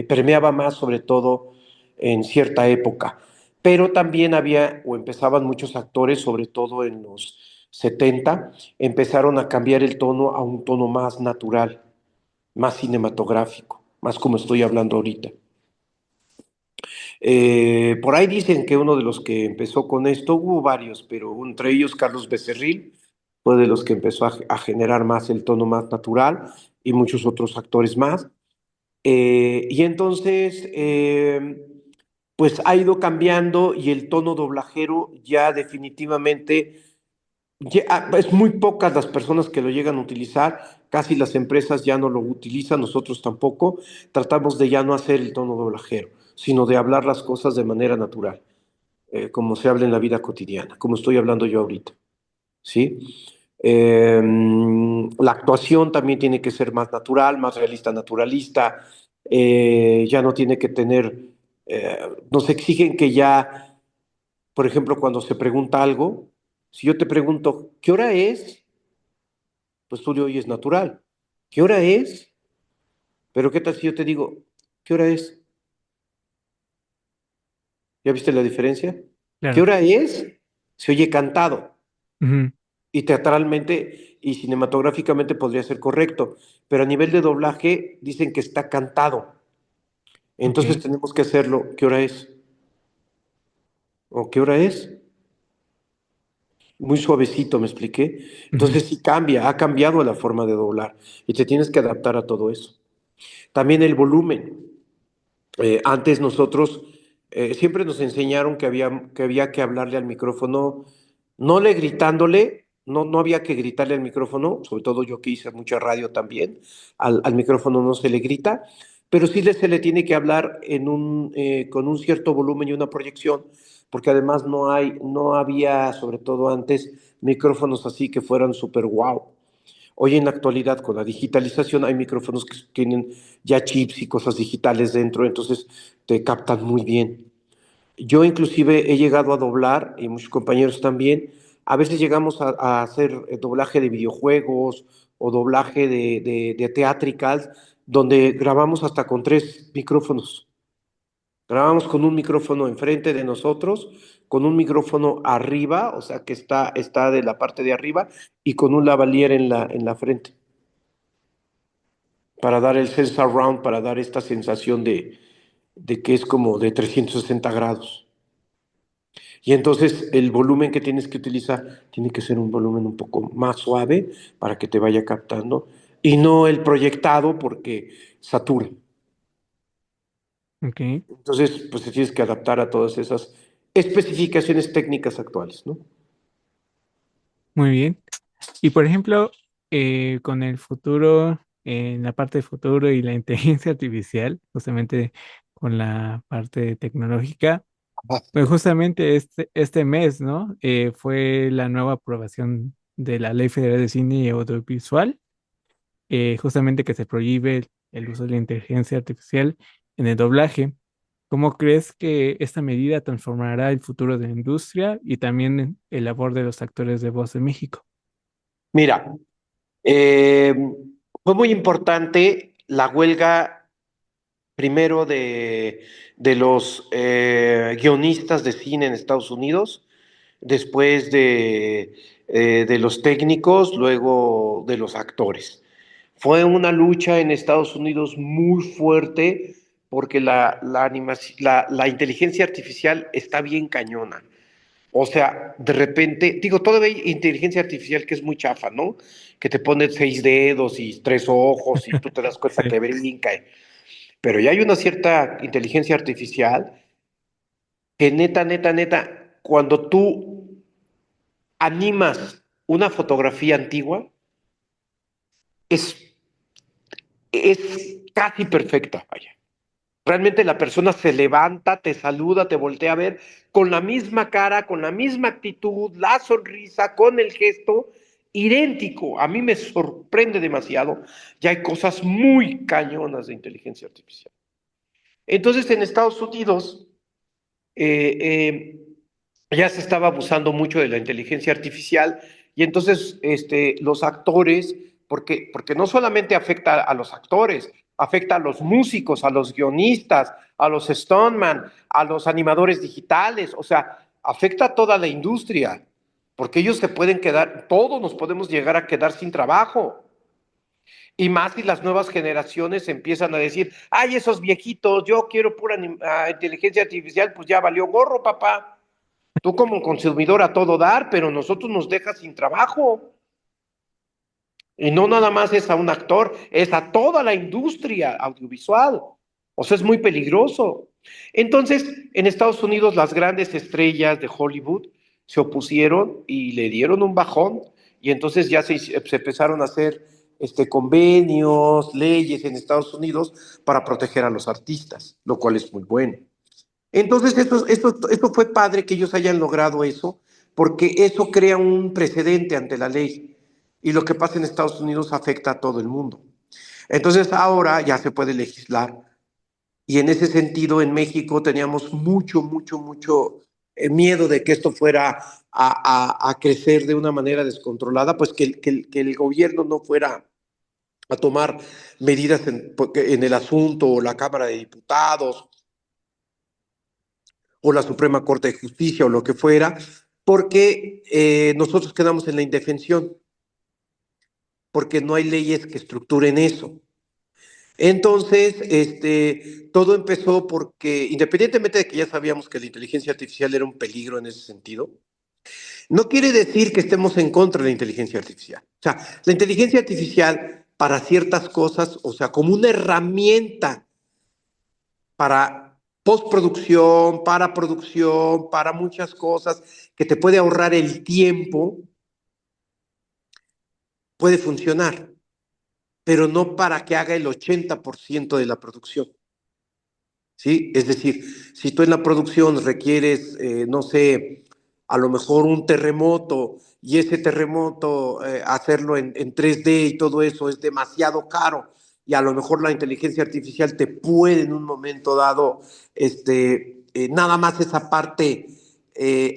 permeaba más, sobre todo en cierta época. Pero también había, o empezaban muchos actores, sobre todo en los 70 empezaron a cambiar el tono a un tono más natural, más cinematográfico, más como estoy hablando ahorita. Por ahí dicen que uno de los que empezó con esto, hubo varios, pero entre ellos Carlos Becerril fue de los que empezó a generar más el tono más natural y muchos otros actores más. Y entonces, pues ha ido cambiando y el tono doblajero ya definitivamente, es muy pocas las personas que lo llegan a utilizar, casi las empresas ya no lo utilizan, nosotros tampoco, tratamos de ya no hacer el tono doblajero, sino de hablar las cosas de manera natural, como se habla en la vida cotidiana, como estoy hablando yo ahorita, ¿sí? La actuación también tiene que ser más natural, más realista, naturalista, ya no tiene que tener, nos exigen que ya, por ejemplo, cuando se pregunta algo, si yo te pregunto, ¿qué hora es? Pues tú le oyes natural. ¿Qué hora es? Pero ¿qué tal si yo te digo, ¿qué hora es? ¿Ya viste la diferencia? ¿Qué Claro. hora es? Se oye cantado Ujú. y teatralmente y cinematográficamente podría ser correcto, pero a nivel de doblaje dicen que está cantado. Entonces Ok. tenemos que hacerlo. ¿Qué hora es? ¿O qué hora es? Muy suavecito, me expliqué. Ujú. Entonces sí cambia, ha cambiado la forma de doblar y te tienes que adaptar a todo eso. También el volumen. Antes nosotros siempre nos enseñaron que había que hablarle al micrófono, no le gritándole, no había que gritarle al micrófono, sobre todo yo que hice mucha radio también, al micrófono no se le grita, pero sí se le tiene que hablar con un cierto volumen y una proyección, porque además no había, sobre todo antes, micrófonos así que fueran súper wow. Hoy en la actualidad, con la digitalización, hay micrófonos que tienen ya chips y cosas digitales dentro, entonces te captan muy bien. Yo inclusive he llegado a doblar, y muchos compañeros también, a veces llegamos a hacer doblaje de videojuegos o doblaje de theatricals, donde grabamos hasta con 3 micrófonos. Grabamos con un micrófono enfrente de nosotros, con un micrófono arriba, o sea que está de la parte de arriba, y con un lavalier en la frente para dar el sense around, para dar esta sensación de que es como de 360 grados. Y entonces el volumen que tienes que utilizar tiene que ser un volumen un poco más suave para que te vaya captando y no el proyectado porque satura. Ok. Entonces, pues te tienes que adaptar a todas esas especificaciones técnicas actuales, ¿no? Muy bien. Y por ejemplo, con el futuro, en la parte de futuro y la inteligencia artificial, justamente con la parte tecnológica, pues justamente este mes, ¿no? Fue la nueva aprobación de la Ley Federal de Cine y Audiovisual, justamente que se prohíbe el uso de la inteligencia artificial en el doblaje. ¿Cómo crees que esta medida transformará el futuro de la industria y también el labor de los actores de voz de México? Mira, eh, fue muy importante la huelga primero de los guionistas de cine en Estados Unidos, después de los técnicos, luego de los actores. Fue una lucha en Estados Unidos muy fuerte porque la inteligencia artificial está bien cañona. O sea, de repente, digo, todavía hay inteligencia artificial que es muy chafa, ¿no? Que te pone 6 dedos y 3 ojos y tú te das cuenta Sí. que brinca. Pero ya hay una cierta inteligencia artificial que neta, neta, neta, cuando tú animas una fotografía antigua, es, es casi perfecta, vaya. Realmente la persona se levanta, te saluda, te voltea a ver con la misma cara, con la misma actitud, la sonrisa, con el gesto, idéntico. A mí me sorprende demasiado. Ya hay cosas muy cañonas de inteligencia artificial. Entonces, en Estados Unidos, eh, ya se estaba abusando mucho de la inteligencia artificial y entonces los actores, porque no solamente afecta a los actores, afecta a los músicos, a los guionistas, a los stuntman, a los animadores digitales, o sea, afecta a toda la industria, porque ellos se pueden quedar, todos nos podemos llegar a quedar sin trabajo. Y más si las nuevas generaciones empiezan a decir, ay, esos viejitos, yo quiero pura inteligencia artificial, pues ya valió gorro, papá. Tú como consumidor a todo dar, pero nosotros nos dejas sin trabajo. Y no nada más es a un actor, es a toda la industria audiovisual. O sea, es muy peligroso. Entonces, en Estados Unidos, las grandes estrellas de Hollywood se opusieron y le dieron un bajón. Y entonces ya se empezaron a hacer convenios, leyes en Estados Unidos para proteger a los artistas, lo cual es muy bueno. Entonces, esto fue padre que ellos hayan logrado eso, porque eso crea un precedente ante la ley. Y lo que pasa en Estados Unidos afecta a todo el mundo. Entonces, ahora ya se puede legislar. Y en ese sentido, en México teníamos mucho, mucho, mucho miedo de que esto fuera a crecer de una manera descontrolada, pues que el gobierno no fuera a tomar medidas en el asunto, o la Cámara de Diputados, o la Suprema Corte de Justicia, o lo que fuera, porque nosotros quedamos en la indefensión, porque no hay leyes que estructuren eso. Entonces, todo empezó porque, independientemente de que ya sabíamos que la inteligencia artificial era un peligro en ese sentido, no quiere decir que estemos en contra de la inteligencia artificial. O sea, la inteligencia artificial para ciertas cosas, o sea, como una herramienta para postproducción, para producción, para muchas cosas que te puede ahorrar el tiempo, puede funcionar, pero no para que haga el 80% de la producción. ¿Sí? Es decir, si tú en la producción requieres, no sé, a lo mejor un terremoto, y ese terremoto hacerlo en 3D y todo eso es demasiado caro, y a lo mejor la inteligencia artificial te puede en un momento dado, nada más esa parte,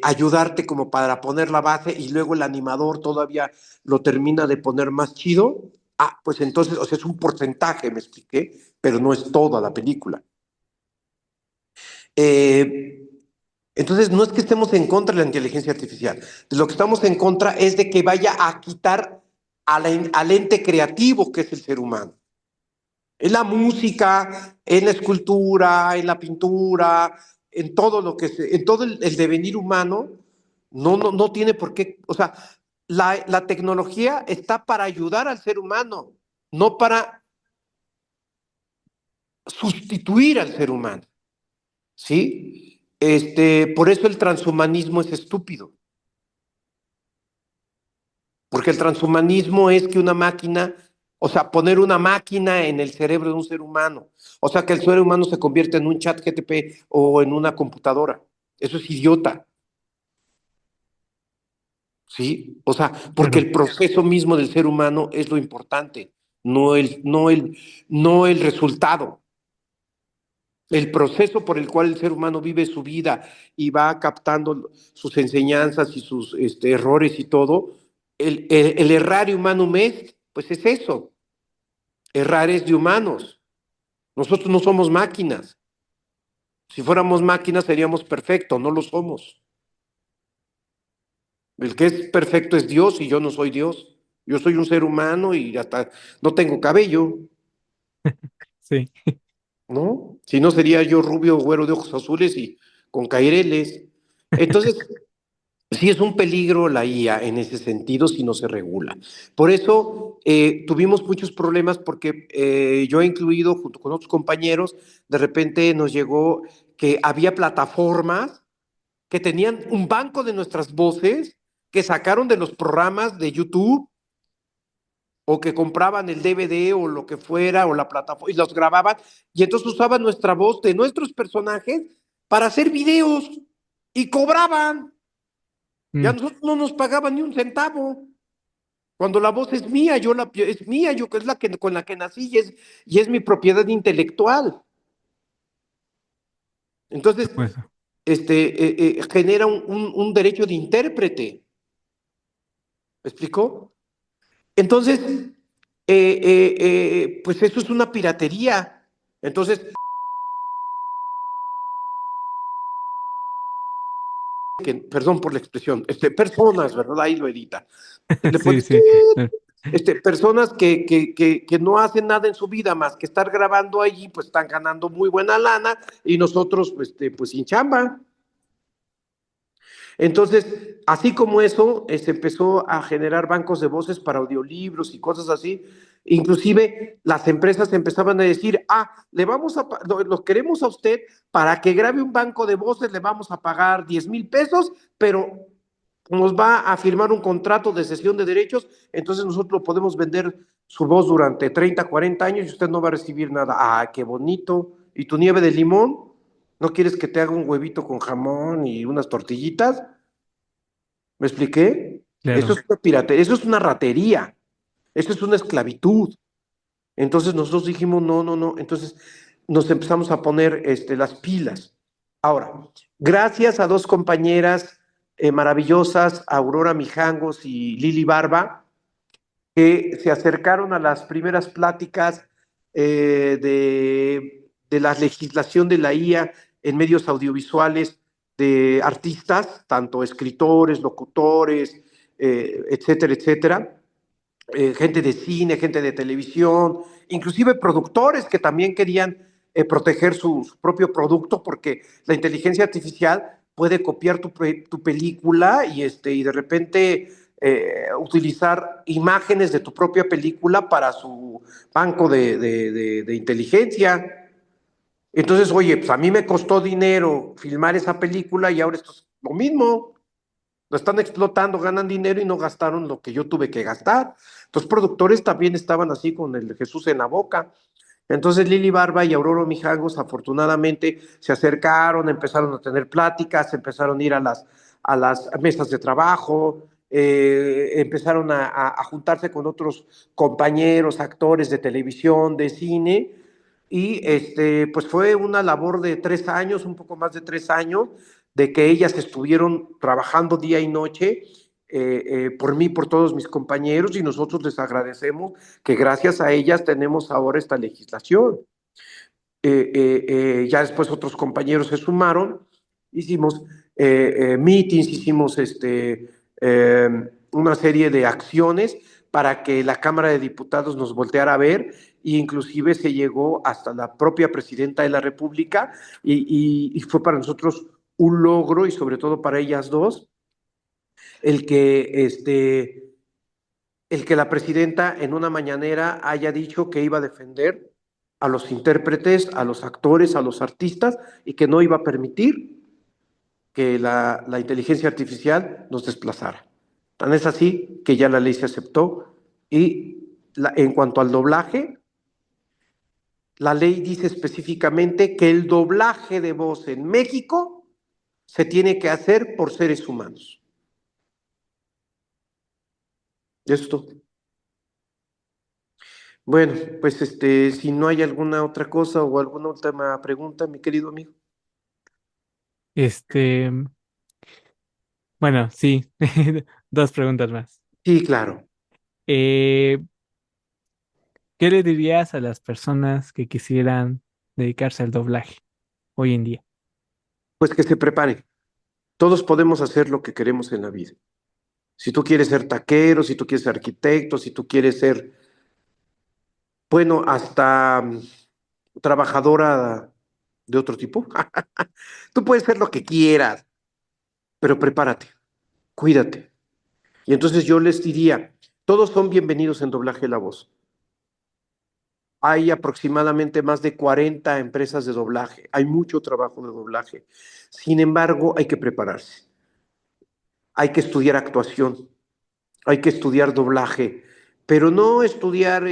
ayudarte como para poner la base, y luego el animador todavía lo termina de poner más chido. Pues entonces, o sea, es un porcentaje, me expliqué, pero no es toda la película. Eh, entonces, no es que estemos en contra de la inteligencia artificial. Lo que estamos en contra es de que vaya a quitar al ente creativo que es el ser humano. En la música, en la escultura, en la pintura, en todo en todo el devenir humano, no tiene por qué, o sea, la tecnología está para ayudar al ser humano, no para sustituir al ser humano. ¿Sí? Por eso el transhumanismo es estúpido, porque el transhumanismo es que una máquina, o sea, poner una máquina en el cerebro de un ser humano, o sea, que el ser humano se convierta en un chat GTP o en una computadora. Eso es idiota, ¿sí? O sea, porque Claro. el proceso mismo del ser humano es lo importante, no el resultado. El proceso por el cual el ser humano vive su vida y va captando sus enseñanzas y sus errores y todo, el errare humanum est, pues es eso, errar es de humanos. Nosotros no somos máquinas. Si fuéramos máquinas seríamos perfectos, no lo somos. El que es perfecto es Dios y yo no soy Dios. Yo soy un ser humano y hasta no tengo cabello, Sí, ¿no? Si no sería yo rubio, güero de ojos azules y con caireles. Entonces, sí es un peligro la IA en ese sentido si no se regula. Por eso tuvimos muchos problemas porque yo he incluido junto con otros compañeros, de repente nos llegó que había plataformas que tenían un banco de nuestras voces que sacaron de los programas de YouTube o que compraban el DVD o lo que fuera o la plataforma y los grababan y entonces usaban nuestra voz de nuestros personajes para hacer videos y cobraban. Ya a mm, nosotros no nos pagaban ni un centavo. Cuando la voz es mía, es mía, yo que es la que con la que nací y es mi propiedad intelectual. Entonces, pues, genera un derecho de intérprete. ¿Me explicó? Entonces, pues eso es una piratería. Entonces, perdón por la expresión, personas, ¿verdad? Ahí lo edita. Le sí, pone sí. personas que no hacen nada en su vida más que estar grabando allí, pues están ganando muy buena lana y nosotros, pues sin chamba. Entonces, así como eso, se empezó a generar bancos de voces para audiolibros y cosas así. Inclusive las empresas empezaban a decir, lo queremos a usted para que grabe un banco de voces, le vamos a pagar 10,000 pesos, pero nos va a firmar un contrato de cesión de derechos, entonces nosotros podemos vender su voz durante 30, 40 años y usted no va a recibir nada. ¡Ah, qué bonito! ¿Y tu nieve de limón? ¿No quieres que te haga un huevito con jamón y unas tortillitas? ¿Me expliqué? Eso Claro. es una piratería, eso es una ratería, eso es una esclavitud. Entonces nosotros dijimos, no, no, no. Entonces nos empezamos a poner las pilas. Ahora, gracias a dos compañeras maravillosas, Aurora Mijangos y Lili Barba, que se acercaron a las primeras pláticas de la legislación de la IA en medios audiovisuales de artistas, tanto escritores, locutores, etcétera, etcétera, gente de cine, gente de televisión, inclusive productores que también querían proteger su propio producto porque la inteligencia artificial puede copiar tu película y de repente utilizar imágenes de tu propia película para su banco de inteligencia. Entonces, oye, pues a mí me costó dinero filmar esa película y ahora esto es lo mismo. Lo están explotando, ganan dinero y no gastaron lo que yo tuve que gastar. Los productores también estaban así con el Jesús en la boca. Entonces Lili Barba y Aurora Mijangos afortunadamente se acercaron, empezaron a tener pláticas, empezaron a ir a las mesas de trabajo, empezaron a juntarse con otros compañeros, actores de televisión, de cine, y pues fue una labor de 3 años, un poco más de 3 años, de que ellas estuvieron trabajando día y noche por mí, por todos mis compañeros, y nosotros les agradecemos que gracias a ellas tenemos ahora esta legislación. Ya después otros compañeros se sumaron, hicimos meetings, hicimos eh, una serie de acciones para que la Cámara de Diputados nos volteara a ver e inclusive se llegó hasta la propia presidenta de la República y fue para nosotros un logro y sobre todo para ellas dos el que la presidenta en una mañanera haya dicho que iba a defender a los intérpretes, a los actores, a los artistas y que no iba a permitir que la inteligencia artificial nos desplazara. Tan es así que ya la ley se aceptó y en cuanto al doblaje, la ley dice específicamente que el doblaje de voz en México se tiene que hacer por seres humanos. Esto. Bueno, pues si no hay alguna otra cosa o alguna última pregunta, mi querido amigo. Este, bueno, sí, dos preguntas más. Sí, claro. Eh, ¿Qué le dirías a las personas que quisieran dedicarse al doblaje hoy en día? Pues que se preparen. Todos podemos hacer lo que queremos en la vida. Si tú quieres ser taquero, si tú quieres ser arquitecto, si tú quieres ser, bueno, hasta trabajadora de otro tipo, tú puedes ser lo que quieras, pero prepárate, cuídate. Y entonces yo les diría, todos son bienvenidos en Doblaje La Voz. Hay aproximadamente más de 40 empresas de doblaje. Hay mucho trabajo de doblaje. Sin embargo, hay que prepararse. Hay que estudiar actuación. Hay que estudiar doblaje. Pero no estudiar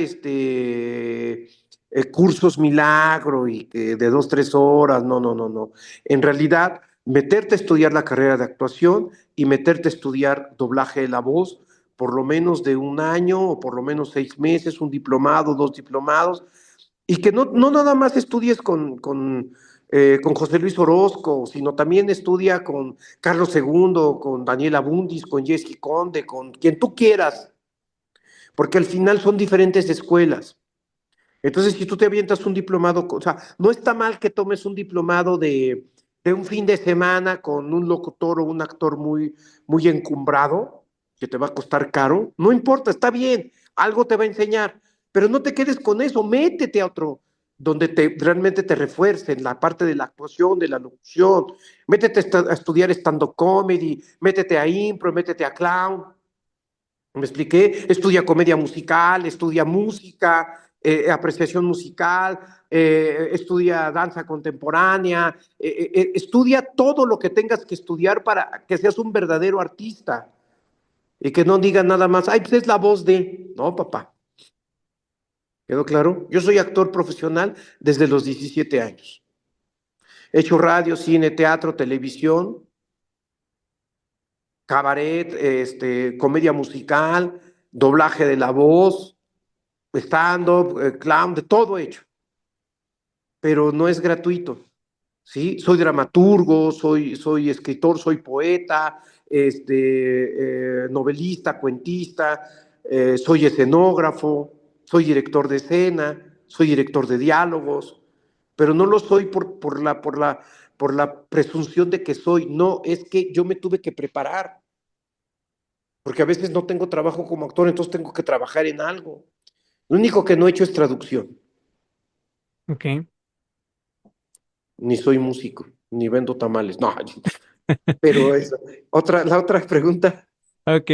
cursos milagro y de 2, 3 horas. No, no, no, no. En realidad, meterte a estudiar la carrera de actuación y meterte a estudiar doblaje de la voz por lo menos de un año o por lo menos 6 meses, un diplomado, 2 diplomados, y que no nada más estudies con José Luis Orozco, sino también estudia con Carlos II, con Daniel Abundis, con Jessy Conde, con quien tú quieras, porque al final son diferentes escuelas. Entonces, si tú te avientas un diplomado, o sea, no está mal que tomes un diplomado de un fin de semana con un locutor o un actor muy encumbrado, que te va a costar caro. No importa, está bien, algo te va a enseñar, pero no te quedes con eso, métete a otro donde realmente te refuercen la parte de la actuación, de la locución, métete a estudiar stand-up comedy, métete a impro, métete a clown, ¿me expliqué? Estudia comedia musical, estudia música, apreciación musical, estudia danza contemporánea, estudia todo lo que tengas que estudiar para que seas un verdadero artista y que no digan nada más, ay, pues es la voz de... No, papá, ¿quedó claro? Yo soy actor profesional desde los 17 años. He hecho radio, cine, teatro, televisión, cabaret, comedia musical, doblaje de la voz, stand-up, clown, de todo hecho, pero no es gratuito, ¿sí? Soy dramaturgo, soy escritor, soy poeta, novelista, cuentista, soy escenógrafo, soy director de escena, soy director de diálogos, pero no lo soy por la presunción de que soy, no, es que yo me tuve que preparar, porque a veces no tengo trabajo como actor, entonces tengo que trabajar en algo. Lo único que no he hecho es traducción, Ok, ni soy músico, ni vendo tamales, no, pero eso. La otra pregunta, ok.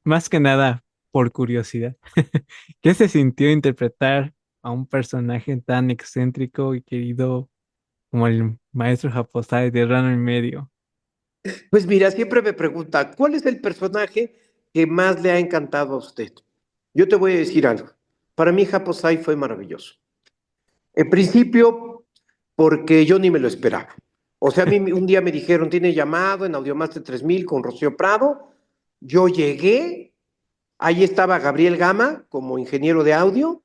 Más que nada, por curiosidad, ¿qué se sintió interpretar a un personaje tan excéntrico y querido como el maestro Japosai de Rano y Medio? pues mira, siempre me pregunta, ¿cuál es el personaje que más le ha encantado a usted? Yo te voy a decir algo. Para mí, Japosai fue maravilloso. En principio, porque yo ni me lo esperaba. O sea, a mí un día me dijeron, tiene llamado en Audiomaster 3000 con Rocío Prado. Yo llegué, ahí estaba Gabriel Gama como ingeniero de audio.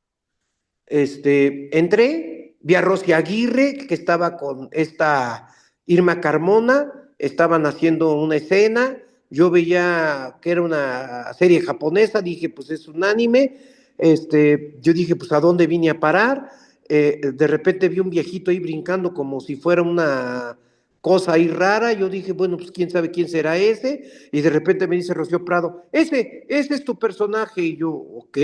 Entré, vi a Rosy Aguirre, que estaba con esta Irma Carmona, estaban haciendo una escena, yo veía que era una serie japonesa, dije, pues es un anime, yo dije, pues ¿a dónde vine a parar? De repente vi un viejito ahí brincando como si fuera una cosa ahí rara, yo dije, bueno, pues quién sabe quién será ese, y de repente me dice Rocío Prado, ese es tu personaje, y yo, ok,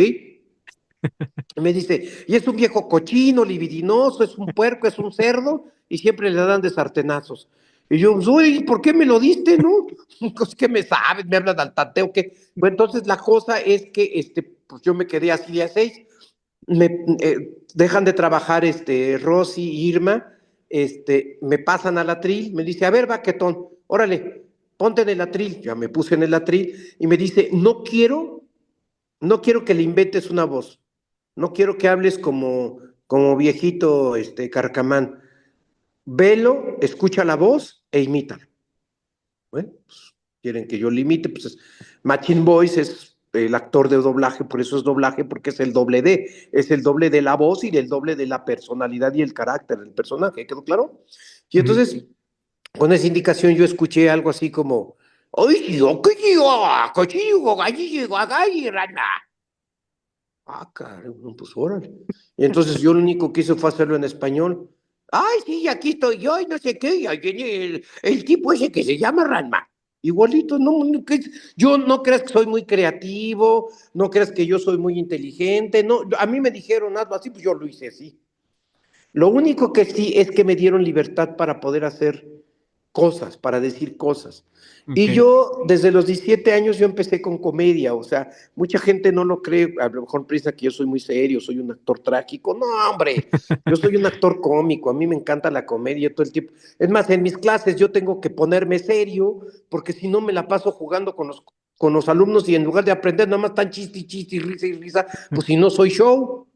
me dice, y es un viejo cochino, libidinoso, es un puerco, es un cerdo, y siempre le dan de sartenazos. Y yo, uy, ¿por qué me lo diste, no? Pues que me sabes, me hablas al tanteo, ¿qué? Bueno, entonces la cosa es que, pues yo me quedé así de a seis, dejan de trabajar, Rosy y Irma, me pasan al atril, me dice, a ver, baquetón, órale, ponte en el atril, ya me puse en el atril, y me dice, no quiero que le inventes una voz. No quiero que hables como viejito carcamán. Velo, escucha la voz e imítalo. Bueno, pues, quieren que yo le imite, pues Machine Voice es el actor de doblaje, por eso es doblaje, porque es el doble es el doble de la voz y el doble de la personalidad y el carácter del personaje, ¿quedó claro? Y Ujú. entonces, con esa indicación yo escuché algo así como, ¡ay, yo qué digo! ¡Cochillo, gallillo, gallo, rana! Ah, caray, bueno, pues órale. Y entonces yo lo único que hice fue hacerlo en español. Ay, sí, aquí estoy yo y no sé qué. Y ahí viene el tipo ese que se llama Ranma. Igualito, yo no creas que soy muy creativo, no creas que yo soy muy inteligente, no, a mí me dijeron algo así, pues yo lo hice así. Lo único que sí es que me dieron libertad para poder hacer cosas, para decir cosas. Ok. Y yo, desde los 17 años, yo empecé con comedia, o sea, mucha gente no lo cree, a lo mejor piensa que yo soy muy serio, soy un actor trágico. No, hombre, yo soy un actor cómico, a mí me encanta la comedia todo el tiempo. Es más, en mis clases yo tengo que ponerme serio, porque si no me la paso jugando con los alumnos y en lugar de aprender, nada más están chiste y risa, pues si no soy show.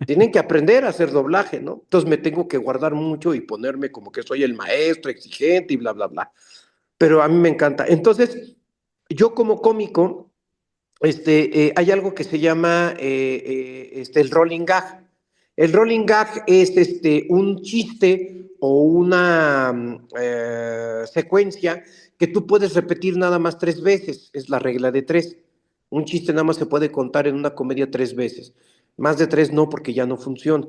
Tienen que aprender a hacer doblaje, ¿no? Entonces me tengo que guardar mucho y ponerme como que soy el maestro exigente y bla, bla, bla. Pero a mí me encanta. Entonces, yo como cómico, hay algo que se llama el rolling gag. El rolling gag es un chiste o una secuencia que tú puedes repetir nada más 3 veces. Es la regla de tres. Un chiste nada más se puede contar en una comedia 3 veces. Más de tres no, porque ya no funciona.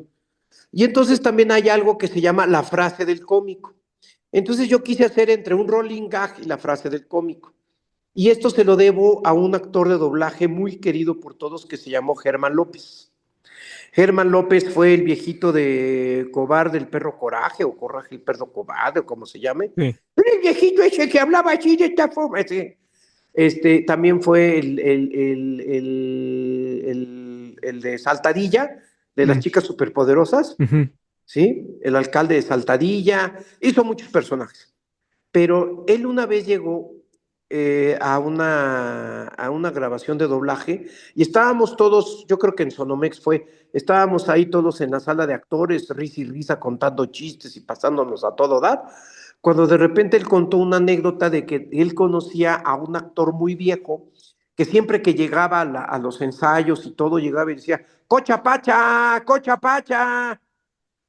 Y entonces también hay algo que se llama la frase del cómico. Entonces yo quise hacer entre un rolling gag y la frase del cómico. Y esto se lo debo a un actor de doblaje muy querido por todos que se llamó Germán López. Germán López fue el viejito de Cobarde el perro Coraje, o Coraje el perro cobarde, o como se llame. Sí. Pero el viejito ese que hablaba así de esta forma. Sí. También fue el de Saltadilla, de las Mm, chicas superpoderosas, ujú. ¿sí? El alcalde de Saltadilla, hizo muchos personajes. Pero él una vez llegó a una grabación de doblaje y estábamos todos, yo creo que en Sonomex fue, estábamos ahí todos en la sala de actores, risa y risa, contando chistes y pasándonos a todo dar, cuando de repente él contó una anécdota de que él conocía a un actor muy viejo que siempre que llegaba a los ensayos y todo, llegaba y decía, Cocha Pacha, Cocha Pacha.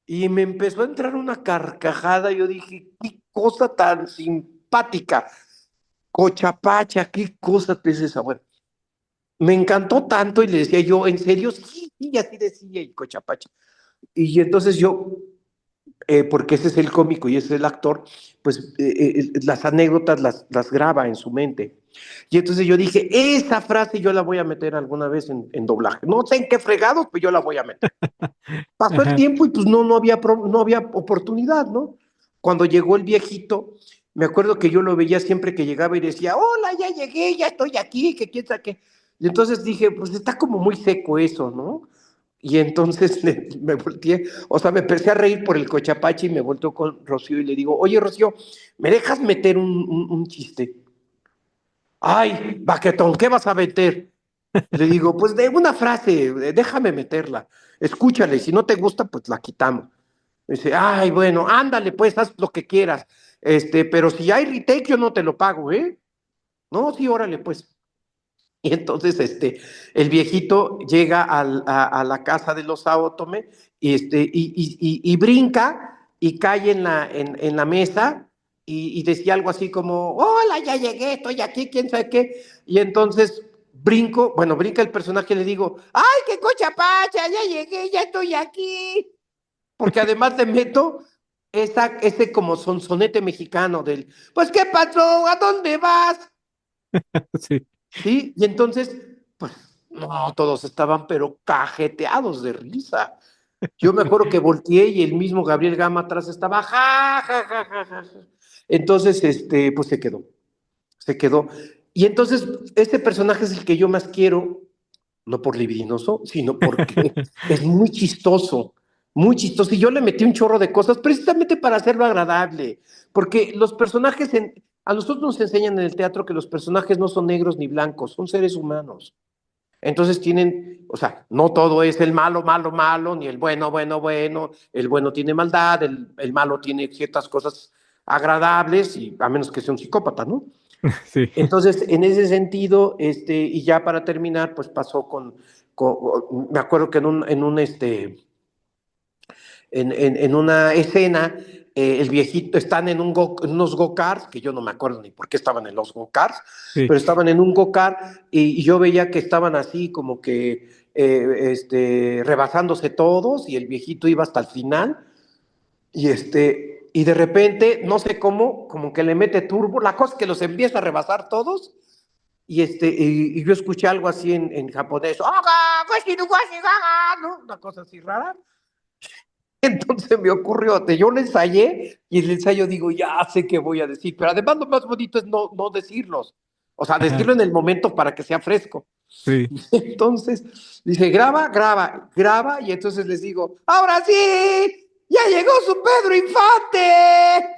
Y me empezó a entrar una carcajada. Yo dije, qué cosa tan simpática. Cochapacha, qué cosa es esa. Bueno, me encantó tanto y le decía yo, ¿en serio? Sí, sí, así decía el Cochapacha. Y entonces yo, porque ese es el cómico y ese es el actor, pues las anécdotas las graba en su mente. Y entonces yo dije, esa frase yo la voy a meter alguna vez en doblaje. No sé en qué fregados, pues yo la voy a meter. Pasó el Ajá. tiempo y pues no había oportunidad, ¿no? Cuando llegó el viejito, me acuerdo que yo lo veía siempre que llegaba y decía, hola, ya llegué, ya estoy aquí, que quién sabe qué. Y entonces dije, pues está como muy seco eso, ¿no? Y entonces me volteé, o sea, me empecé a reír por el cochapache y me volteó con Rocío y le digo, oye, Rocío, ¿me dejas meter un chiste? Ay, Baquetón, ¿qué vas a meter? Le digo, pues de una frase, déjame meterla, escúchale, si no te gusta, pues la quitamos. Dice, ay, bueno, ándale, pues, haz lo que quieras. Pero si hay retake, yo no te lo pago, ¿eh? No, sí, órale, pues. Y entonces, el viejito llega a la casa de los Saotome y brinca y cae en la mesa y decía algo así como, hola, ya llegué, estoy aquí, quién sabe qué. Y entonces brinca el personaje y le digo, ay, qué cochapacha, ya llegué, ya estoy aquí. Porque además le meto ese como sonsonete mexicano del, pues, ¿qué pasó? ¿A dónde vas? Sí. Sí, y entonces, pues, no, todos estaban pero cajeteados de risa. Yo me acuerdo que volteé y el mismo Gabriel Gama atrás estaba, ja, ja, ja, ja, ja. Entonces, pues se quedó. Y entonces, este personaje es el que yo más quiero, no por libidinoso, sino porque es muy chistoso. Y yo le metí un chorro de cosas precisamente para hacerlo agradable, porque los personajes, a nosotros nos enseñan en el teatro que los personajes no son negros ni blancos, son seres humanos. Entonces tienen, o sea, no todo es el malo, malo, malo, ni el bueno, bueno, bueno. El bueno tiene maldad, el malo tiene ciertas cosas agradables, y a menos que sea un psicópata, ¿no? Sí, Entonces, en ese sentido, y ya para terminar, pues pasó me acuerdo que en una escena, el viejito, están en unos go-karts, que yo no me acuerdo ni por qué estaban en los go-karts, sí. pero estaban en un go-kart y yo veía que estaban así como que rebasándose todos y el viejito iba hasta el final y de repente, no sé cómo, como que le mete turbo, la cosa es que los empieza a rebasar todos y yo escuché algo así en japonés, ¿no? Una cosa así rara. Entonces me ocurrió, yo lo ensayé y en el ensayo digo, ya sé qué voy a decir, pero además lo más bonito es no decirlos, o sea, Ajá. decirlo en el momento para que sea fresco. Sí. Entonces dice, graba, graba, graba, y entonces les digo, ahora sí, ya llegó su Pedro Infante.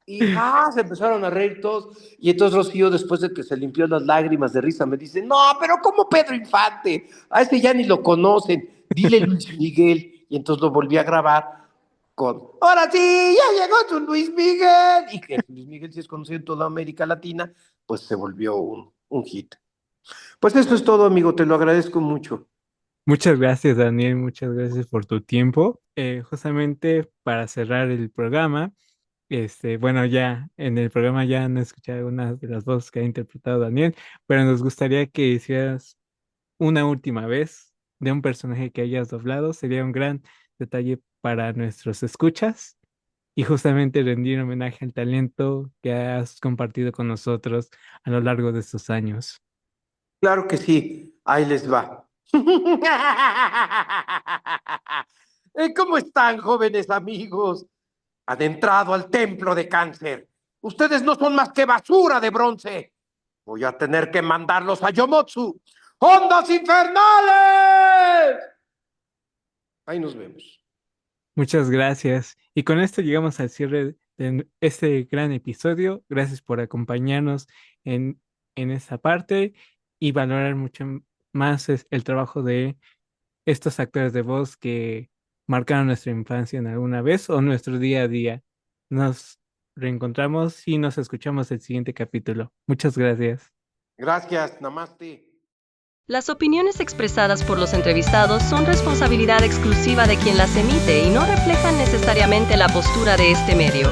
Y se empezaron a reír todos. Y entonces Rocío, después de que se limpió las lágrimas de risa, me dice, no, pero ¿cómo Pedro Infante? A ese ya ni lo conocen. Dile Luis Miguel. Y entonces lo volví a grabar con, ahora sí, ya llegó tu Luis Miguel. Y que Luis Miguel, si es conocido en toda América Latina, pues se volvió un hit. Pues eso es todo, amigo, te lo agradezco mucho. Muchas gracias, Daniel. Muchas gracias por tu tiempo. Justamente para cerrar el programa, bueno, ya en el programa ya han escuchado algunas de las voces que ha interpretado Daniel, pero nos gustaría que hicieras una última vez de un personaje que hayas doblado. Sería un gran detalle para nuestros escuchas y justamente rendir homenaje al talento que has compartido con nosotros a lo largo de estos años. Claro que sí, ahí les va. ¿Cómo están, jóvenes amigos? Han entrado al templo de cáncer. Ustedes no son más que basura de bronce. Voy a tener que mandarlos a Yomotsu. ¡Ondas infernales! Ahí nos vemos. Muchas gracias. Y con esto llegamos al cierre de este gran episodio. Gracias por acompañarnos en, en esta parte y valorar mucho más el trabajo de estos actores de voz que marcaron nuestra infancia en alguna vez o nuestro día a día. Nos reencontramos y nos escuchamos el siguiente capítulo. Muchas gracias. Gracias, namaste. Las opiniones expresadas por los entrevistados son responsabilidad exclusiva de quien las emite y no reflejan necesariamente la postura de este medio.